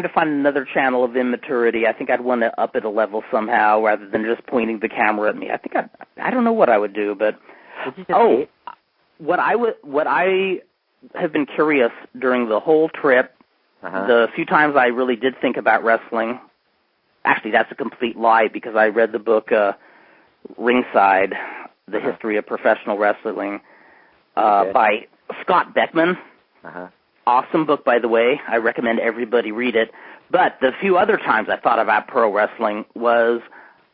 to find another channel of immaturity. I think I'd want to up it a level somehow rather than just pointing the camera at me. I don't know what I would do, but what I have been curious during the whole trip, the few times I really did think about wrestling. Actually, that's a complete lie because I read the book Ringside: The History of Professional Wrestling by Scott Beckman. Awesome book, by the way. I recommend everybody read it. But the few other times I thought about pro wrestling was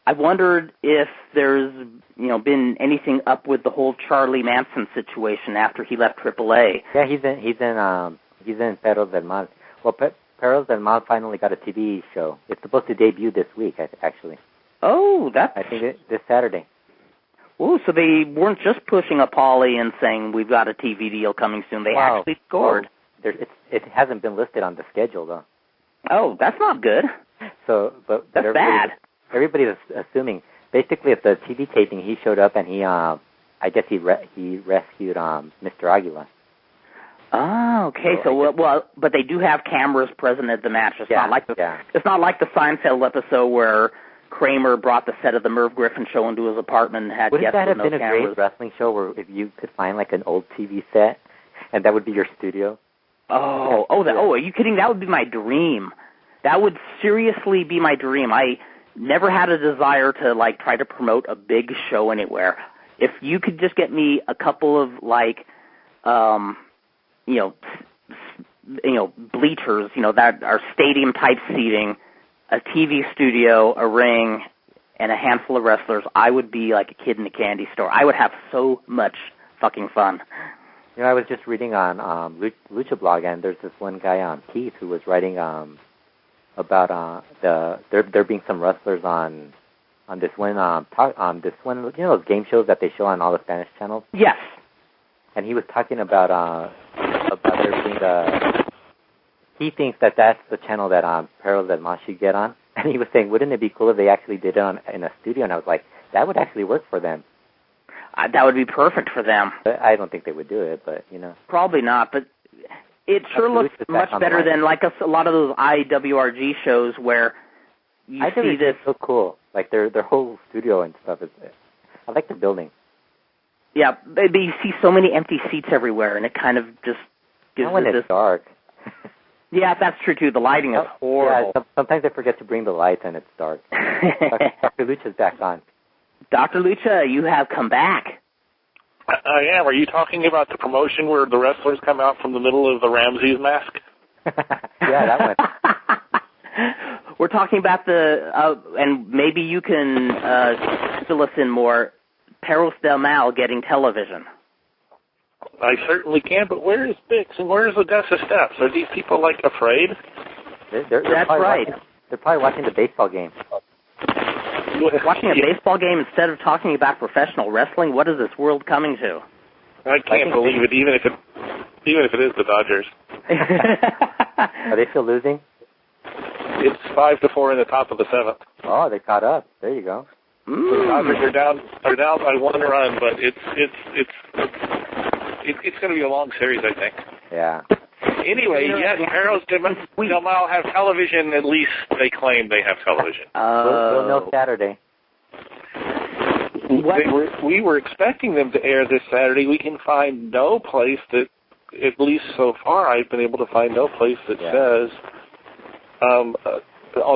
I wondered if there's been anything up with the whole Charlie Manson situation after he left AAA. Yeah, he's in Perros Del Mal. Well, Perros Del Mal finally got a TV show. It's supposed to debut this week, actually. Oh, I think this Saturday. Oh, so they weren't just pushing a Paulie and saying we've got a TV deal coming soon. They actually scored. It hasn't been listed on the schedule, though. Oh, that's not good. So, but that's bad. Everybody's assuming. Basically, at the TV taping, he showed up and he, I guess he rescued Mr. Aguila. Oh, okay. So but they do have cameras present at the match. It's not like the Seinfeld episode where Kramer brought the set of the Merv Griffin show into his apartment and had guests with no cameras. Wouldn't that have been a great wrestling show where if you could find like an old TV set and that would be your studio? Are you kidding? That would be my dream. That would seriously be my dream. I never had a desire to try to promote a big show anywhere. If you could just get me a couple of bleachers, that are stadium type seating, a TV studio, a ring, and a handful of wrestlers, I would be like a kid in a candy store. I would have so much fucking fun. I was just reading on Lucha Blog, and there's this one guy, Keith, who was writing about there being some wrestlers on this one those game shows that they show on all the Spanish channels. Yes. And he was talking about there being he thinks that's the channel that Perros Del Mal should get on. And he was saying, wouldn't it be cool if they actually did it in a studio? And I was like, that would actually work for them. That would be perfect for them. I don't think they would do it, but Probably not, but it sure looks much better than a lot of those IWRG shows where you see this. So cool, like their whole studio and stuff. I like the building. Yeah, but you see so many empty seats everywhere, and it kind of just gives Not when it's dark. Yeah, that's true too. The lighting is horrible. Yeah, sometimes they forget to bring the lights and it's dark. Dr. Lucha's back on. Dr. Lucha, you have come back. I am. Are you talking about the promotion where the wrestlers come out from the middle of the Ramses mask? Yeah, that one. We're talking about and maybe you can fill us in more, Perros Del Mal getting television. I certainly can, but where is Bix and where is Odessa Steps? Are these people, afraid? They're That's right. They're probably watching the baseball game. Watching a baseball game instead of talking about professional wrestling? What is this world coming to? I can't believe it, even if it is the Dodgers. Are they still losing? It's 5-4 in the top of the seventh. Oh, they caught up. There you go. The Dodgers are down by one run, but it's going to be a long series, I think. Yeah. Anyway, yes, Perros Del Mal have television. At least they claim they have television. We'll know Saturday. We were expecting them to air this Saturday. We can find no place that, at least so far, I've been able to find no place that says on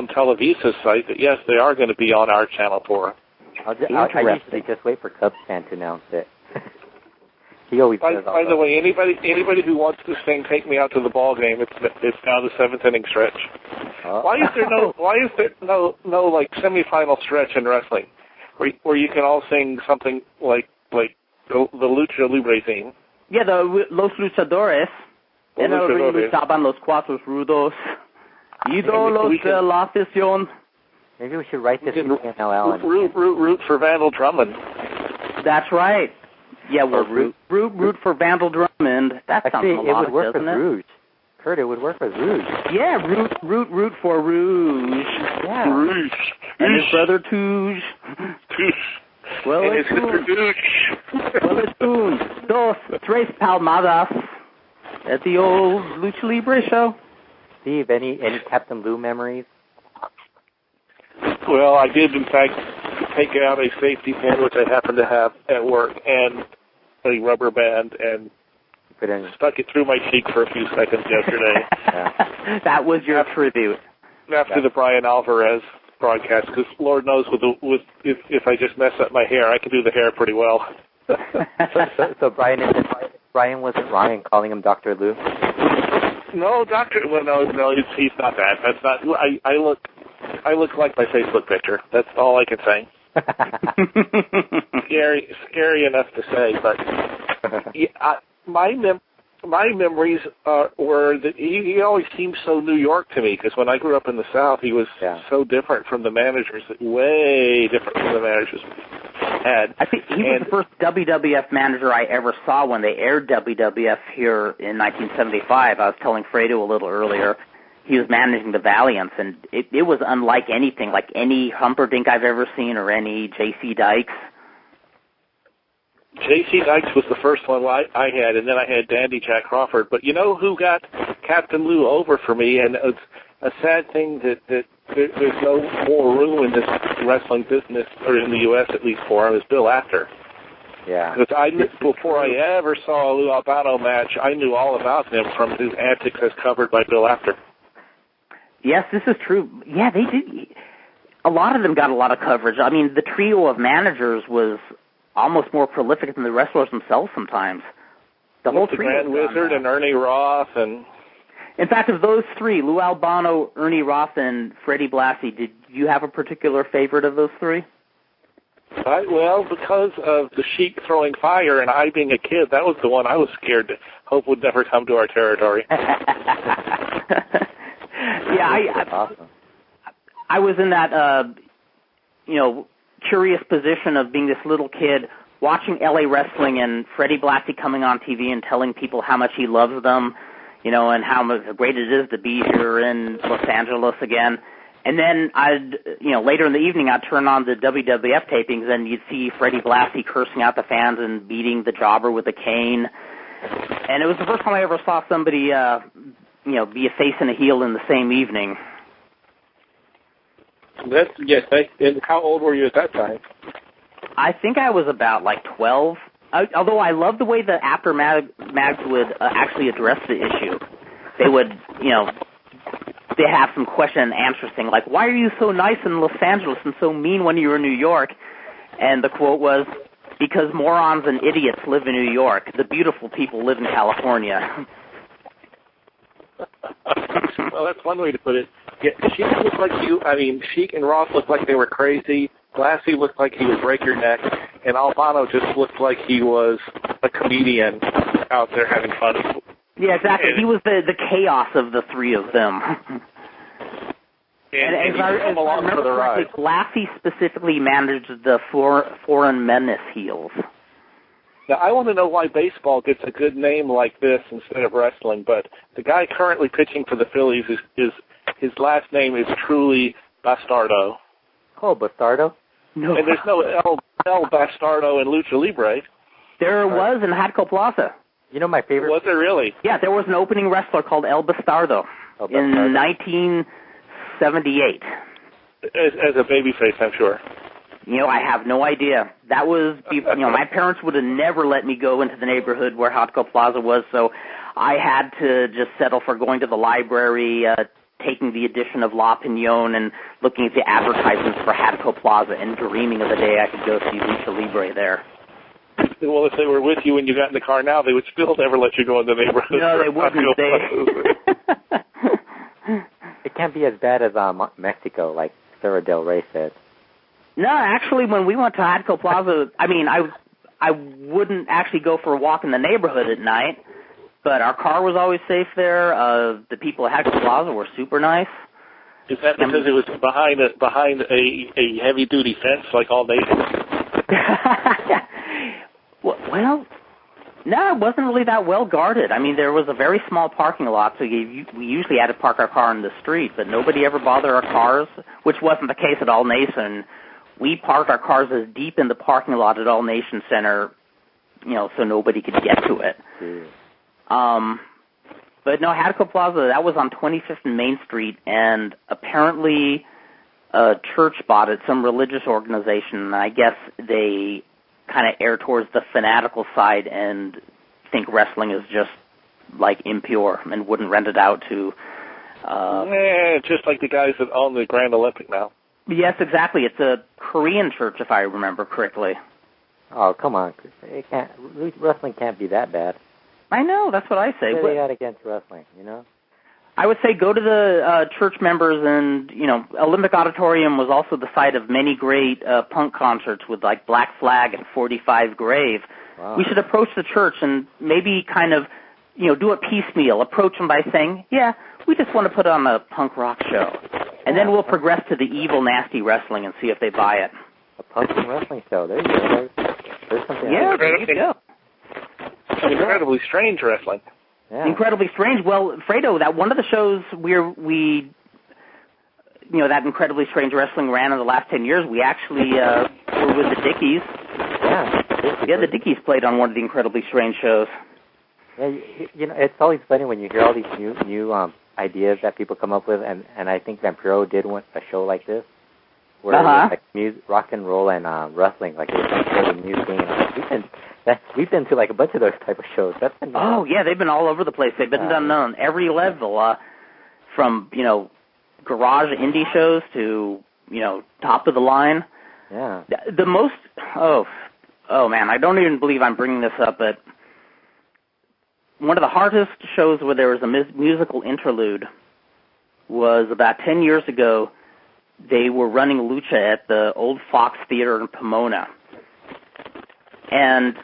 Televisa's site that, yes, they are going to be on our Channel 4. I usually just wait for Cubs fan to announce it. He always by the way, anybody who wants this thing, take me out to the ball game. It's now the seventh inning stretch. Why is there no semifinal stretch in wrestling where you can all sing something like the Lucha Libre theme? Yeah, los luchadores. Estaban los cuatro rudos. Ídolos de la afición. Maybe we should write this in NLL. Root for Vandal Drummond. That's right. Yeah, well, root for Vandal Drummond. That sounds melodic, it would work doesn't with it? Rouge. Kurt, it would work with Rouge. Yeah, root for Rouge. Yeah. Rouge. And his brother Touge. Touge. Well, and his sister Douche. Well, it's un, dos, tres palmadas at the old Lucha Libre show. Steve, any Captain Lou memories? Well, I did, in fact, take out a safety pin, which I happened to have at work, and a rubber band, and stuck it through my cheek for a few seconds yesterday. Yeah. That was your tribute. After the Brian Alvarez broadcast, because Lord knows if I just mess up my hair, I can do the hair pretty well. So Brian wasn't wrong in calling him Dr. Lou? No, no, he's not that. That's not. I look like my Facebook picture. That's all I can say. Scary enough to say, but yeah, my memories were that he always seemed so New York to me, because when I grew up in the South, he was so different from the managers, way different from the managers had. I think he was the first WWF manager I ever saw when they aired WWF here in 1975. I was telling Fredo a little earlier. He was managing the Valiants, and it was unlike anything, like any Humperdinck I've ever seen or any J.C. Dykes. J.C. Dykes was the first one I had, and then I had Dandy Jack Crawford. But you know who got Captain Lou over for me? And it's a sad thing that there's no more room in this wrestling business, or in the U.S. at least, for him, is Bill Apter. Yeah. Because before I ever saw a Lou Albano match, I knew all about him from his antics as covered by Bill Apter. Yes, this is true. Yeah, they did. A lot of them got a lot of coverage. I mean, the trio of managers was almost more prolific than the wrestlers themselves sometimes. The whole trio. Grand Wizard and Ernie Roth and... In fact, of those three, Lou Albano, Ernie Roth, and Freddie Blassie, did you have a particular favorite of those three? Well, because of the Sheik throwing fire and I being a kid, that was the one I was scared to hope would never come to our territory. Yeah, awesome. I was in that, curious position of being this little kid watching LA wrestling and Freddie Blassie coming on TV and telling people how much he loves them, and how great it is to be here in Los Angeles again. And then later in the evening, I'd turn on the WWF tapings and you'd see Freddie Blassie cursing out the fans and beating the jobber with a cane. And it was the first time I ever saw somebody, be a face and a heel in the same evening. And how old were you at that time? I think I was about 12. Although I love the way the Apter mags would actually address the issue. They would, they have some question and answer thing, like, why are you so nice in Los Angeles and so mean when you were in New York? And the quote was, because morons and idiots live in New York. The beautiful people live in California. Well, that's one way to put it. Yeah, Sheik looked like Sheik and Roth looked like they were crazy. Blassie looked like he would break your neck, and Albano just looked like he was a comedian out there having fun. Yeah, exactly. He was the chaos of the three of them. And as I remember correctly, Blassie specifically managed the foreign menace heels. Now, I want to know why baseball gets a good name like this instead of wrestling, but the guy currently pitching for the Phillies is his last name is truly Bastardo. Oh, Bastardo? No. And there's no El Bastardo in Lucha Libre. There was in Hadco Plaza. My favorite... Was there really? Yeah, there was an opening wrestler called El Bastardo in 1978. As a babyface, I'm sure. I have no idea. That was, my parents would have never let me go into the neighborhood where Hadco Plaza was, so I had to just settle for going to the library, taking the edition of La Piñón and looking at the advertisements for Hadco Plaza and dreaming of the day I could go see Lucha Libre there. Well, if they were with you when you got in the car now, they would still never let you go in the neighborhood. No, they wouldn't. It can't be as bad as Mexico, like Sarah Del Rey said. No, actually, when we went to Hadco Plaza, I wouldn't actually go for a walk in the neighborhood at night, but our car was always safe there. The people at Hadco Plaza were super nice. Is that because it was behind a heavy-duty fence like all nations? Well, no, it wasn't really that well guarded. There was a very small parking lot, so we usually had to park our car in the street, but nobody ever bothered our cars, which wasn't the case at All Nation. We parked our cars as deep in the parking lot at All Nation Center so nobody could get to it. But no, Hatco Plaza, that was on 25th and Main Street, and apparently a church bought it, some religious organization, and I guess they kind of err towards the fanatical side and think wrestling is just, like, impure and wouldn't rent it out to... just like the guys that own the Grand Olympic now. Yes, exactly. It's a Korean church, if I remember correctly. Oh, come on. Wrestling can't be that bad. I know, that's what I say. What do they got against wrestling, I would say go to the church members, and, Olympic Auditorium was also the site of many great punk concerts with, like, Black Flag and 45 Grave. Wow. We should approach the church and maybe kind of, do a piecemeal, approach them by saying, yeah, we just want to put on a punk rock show. And then we'll progress to the evil, nasty wrestling and see if they buy it. A punk and wrestling show. There you go. There's something. Yeah, there you go. Incredibly strange wrestling. Yeah. Incredibly strange. Well, Fredo, that one of the shows we that Incredibly Strange Wrestling ran in the last 10 years, we actually were with the Dickies. Yeah, the Dickies played on one of the Incredibly Strange shows. Yeah, it's always funny when you hear all these new ideas that people come up with, and I think Vampiro did a show like this, where it was like music, rock and roll and wrestling, like it was a new thing. We've been to like a bunch of those type of shows. That's been they've been all over the place. They've been done on every level, from garage indie shows to top of the line. Yeah. The most man, I don't even believe I'm bringing this up, but one of the hardest shows where there was a musical interlude was about 10 years ago. They were running Lucha at the old Fox Theater in Pomona. And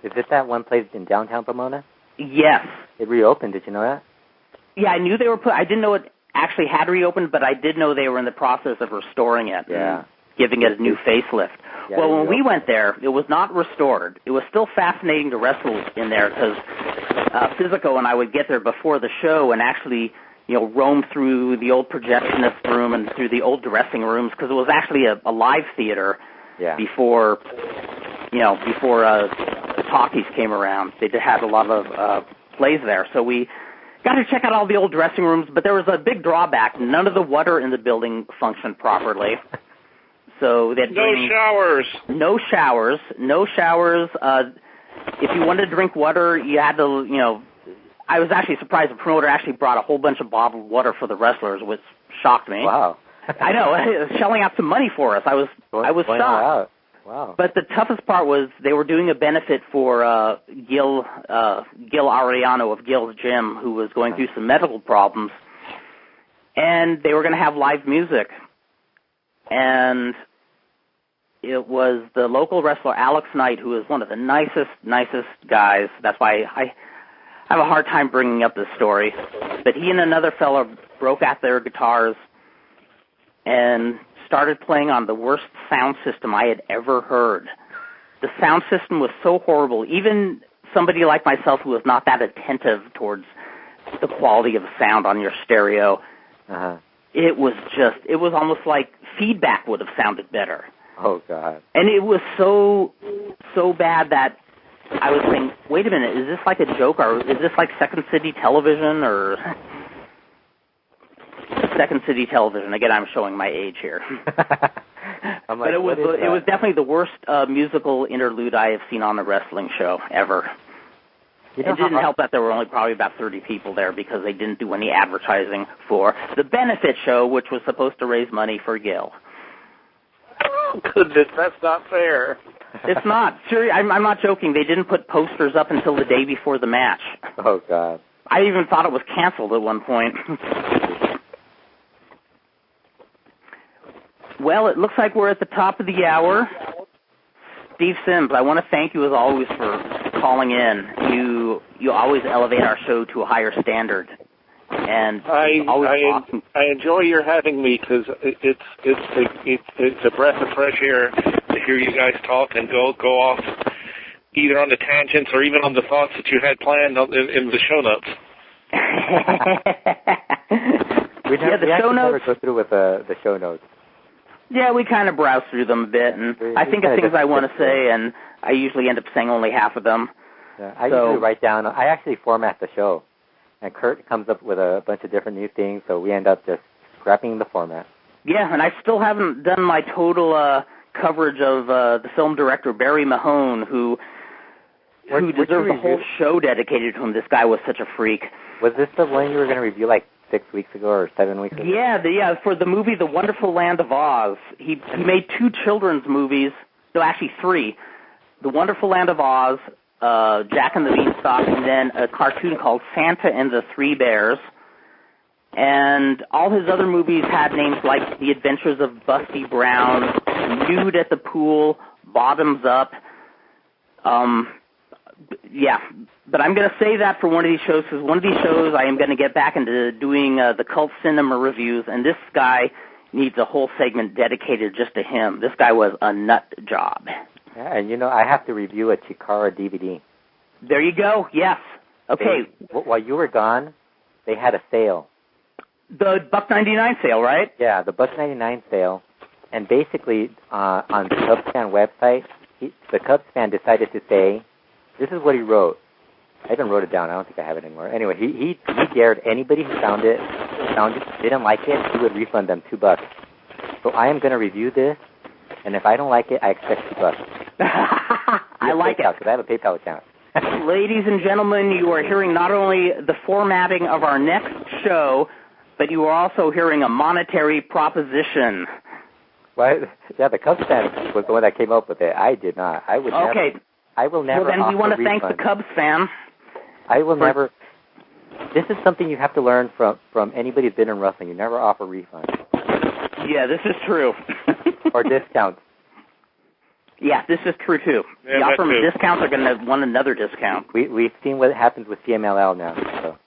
is it that one place in downtown Pomona? Yes. It reopened. Did you know that? Yeah, I knew they were I didn't know it actually had reopened, but I did know they were in the process of restoring it. Yeah. Giving it a new facelift. Yeah, well, when we went there, it was not restored. It was still fascinating to wrestle in there because Physico and I would get there before the show and actually, roam through the old projectionist room and through the old dressing rooms because it was actually a live theater before the talkies came around. They had a lot of plays there. So we got to check out all the old dressing rooms, but there was a big drawback. None of the water in the building functioned properly. So they had No showers. If you wanted to drink water, you had to, I was actually surprised the promoter actually brought a whole bunch of bottled water for the wrestlers, which shocked me. Wow. I know, shelling out some money for us. I was shocked. Wow. But the toughest part was they were doing a benefit for Gil Ariano of Gil's Gym, who was going through some medical problems, and they were going to have live music. And it was the local wrestler Alex Knight, who is one of the nicest guys. That's why I have a hard time bringing up this story. But he and another fellow broke out their guitars and started playing on the worst sound system I had ever heard. The sound system was so horrible. Even somebody like myself who was not that attentive towards the quality of sound on your stereo, it was almost like feedback would have sounded better. Oh, God. And it was so bad that I was thinking, wait a minute, is this like a joke, or is this like Second City Television, or... Second City Television. Again, I'm showing my age here. But it was definitely the worst musical interlude I have seen on a wrestling show ever. It didn't help that there were only probably about 30 people there because they didn't do any advertising for the benefit show, which was supposed to raise money for Gil. Oh, goodness, that's not fair. It's not. Seriously, I'm not joking. They didn't put posters up until the day before the match. Oh, God. I even thought it was canceled at one point. Well, it looks like we're at the top of the hour. Steve Sims, I want to thank you as always for calling in. You always elevate our show to a higher standard, and I enjoy your having me because it's a breath of fresh air to hear you guys talk and go off either on the tangents or even on the thoughts that you had planned in the show notes. We never go through with the show notes. Yeah, we kind of browse through them a bit, and I think of things I want to say, and I usually end up saying only half of them. Yeah, I usually write down. I actually format the show, and Kurt comes up with a bunch of different new things, so we end up just scrapping the format. Yeah, and I still haven't done my total coverage of the film director Barry Mahone, who deserves a whole show dedicated to him. This guy was such a freak. Was this the one you were going to review like 6 weeks ago or 7 weeks ago? Yeah, for the movie The Wonderful Land of Oz. He made 2 children's movies, no, actually 3. The Wonderful Land of Oz, Jack and the Beanstalk, and then a cartoon called Santa and the 3 Bears. And all his other movies had names like The Adventures of Busty Brown, Nude at the Pool, Bottoms Up. Yeah, but I'm going to say that for one of these shows, because one of these shows I am going to get back into doing the cult cinema reviews, and this guy needs a whole segment dedicated just to him. This guy was a nut job. Yeah, and I have to review a Chikara DVD. There you go, yes. Okay. While you were gone, they had a sale. The $1.99 sale, right? Yeah, the $1.99 sale. And basically, on the Cubs fan website, the Cubs fan decided to say, this is what he wrote. I even wrote it down. I don't think I have it anymore. Anyway, he dared anybody who found it, didn't like it, he would refund them $2. So I am going to review this, and if I don't like it, I expect $2. I like PayPal, it. because I have a PayPal account. Ladies and gentlemen, you are hearing not only the formatting of our next show, but you are also hearing a monetary proposition. Well, yeah, the Cubs fan was the one that came up with it. I did not. I would never. Okay. I will never. Well, then we want to thank the Cubs fan. I will never. This is something you have to learn from anybody who's been in wrestling. You never offer refunds. Yeah, this is true. Or discounts. Yeah, this is true too. Yeah, you offer them discounts, they're going to want another discount. We've seen what happens with CMLL now. So.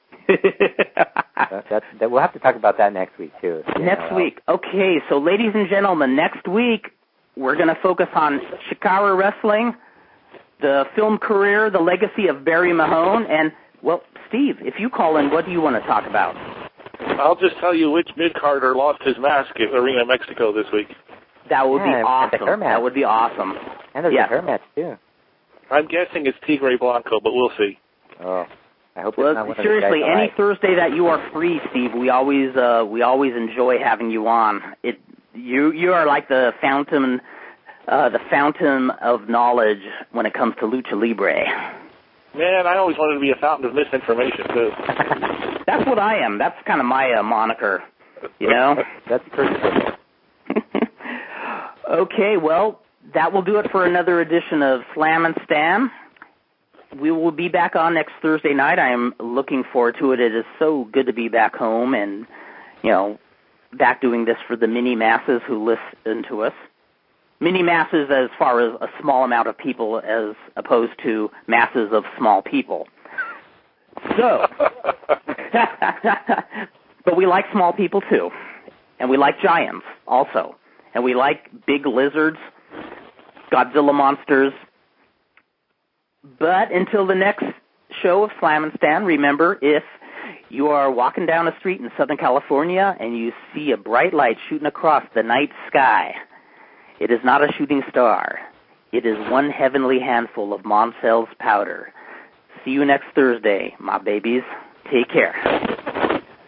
We'll have to talk about that next week too. Next week. Okay, so ladies and gentlemen, next week we're going to focus on Chikara Wrestling, the film career, the legacy of Barry Mahone, and, well, Steve, if you call in, what do you want to talk about? I'll just tell you which mid-carder lost his mask at Arena Mexico this week. That would be awesome. And the hair match. That would be awesome. And there's a hair match, too. I'm guessing it's Tigre Blanco, but we'll see. Oh, I hope well, it's not one seriously, of the guys any Thursday that you are free, Steve, we always enjoy having you on. You are like the fountain of knowledge when it comes to lucha libre. Man, I always wanted to be a fountain of misinformation too. That's what I am. That's kind of my moniker, you know. That's perfect. Okay, well, that will do it for another edition of Slam and Stan. We will be back on next Thursday night. I am looking forward to it. It is so good to be back home and, back doing this for the mini masses who listen to us. Mini masses as far as a small amount of people as opposed to masses of small people. So, but we like small people too. And we like giants also. And we like big lizards, Godzilla monsters. But until the next show of Slam and Stan, remember, if you are walking down a street in Southern California and you see a bright light shooting across the night sky, it is not a shooting star. It is one heavenly handful of Moncel's powder. See you next Thursday, my babies. Take care.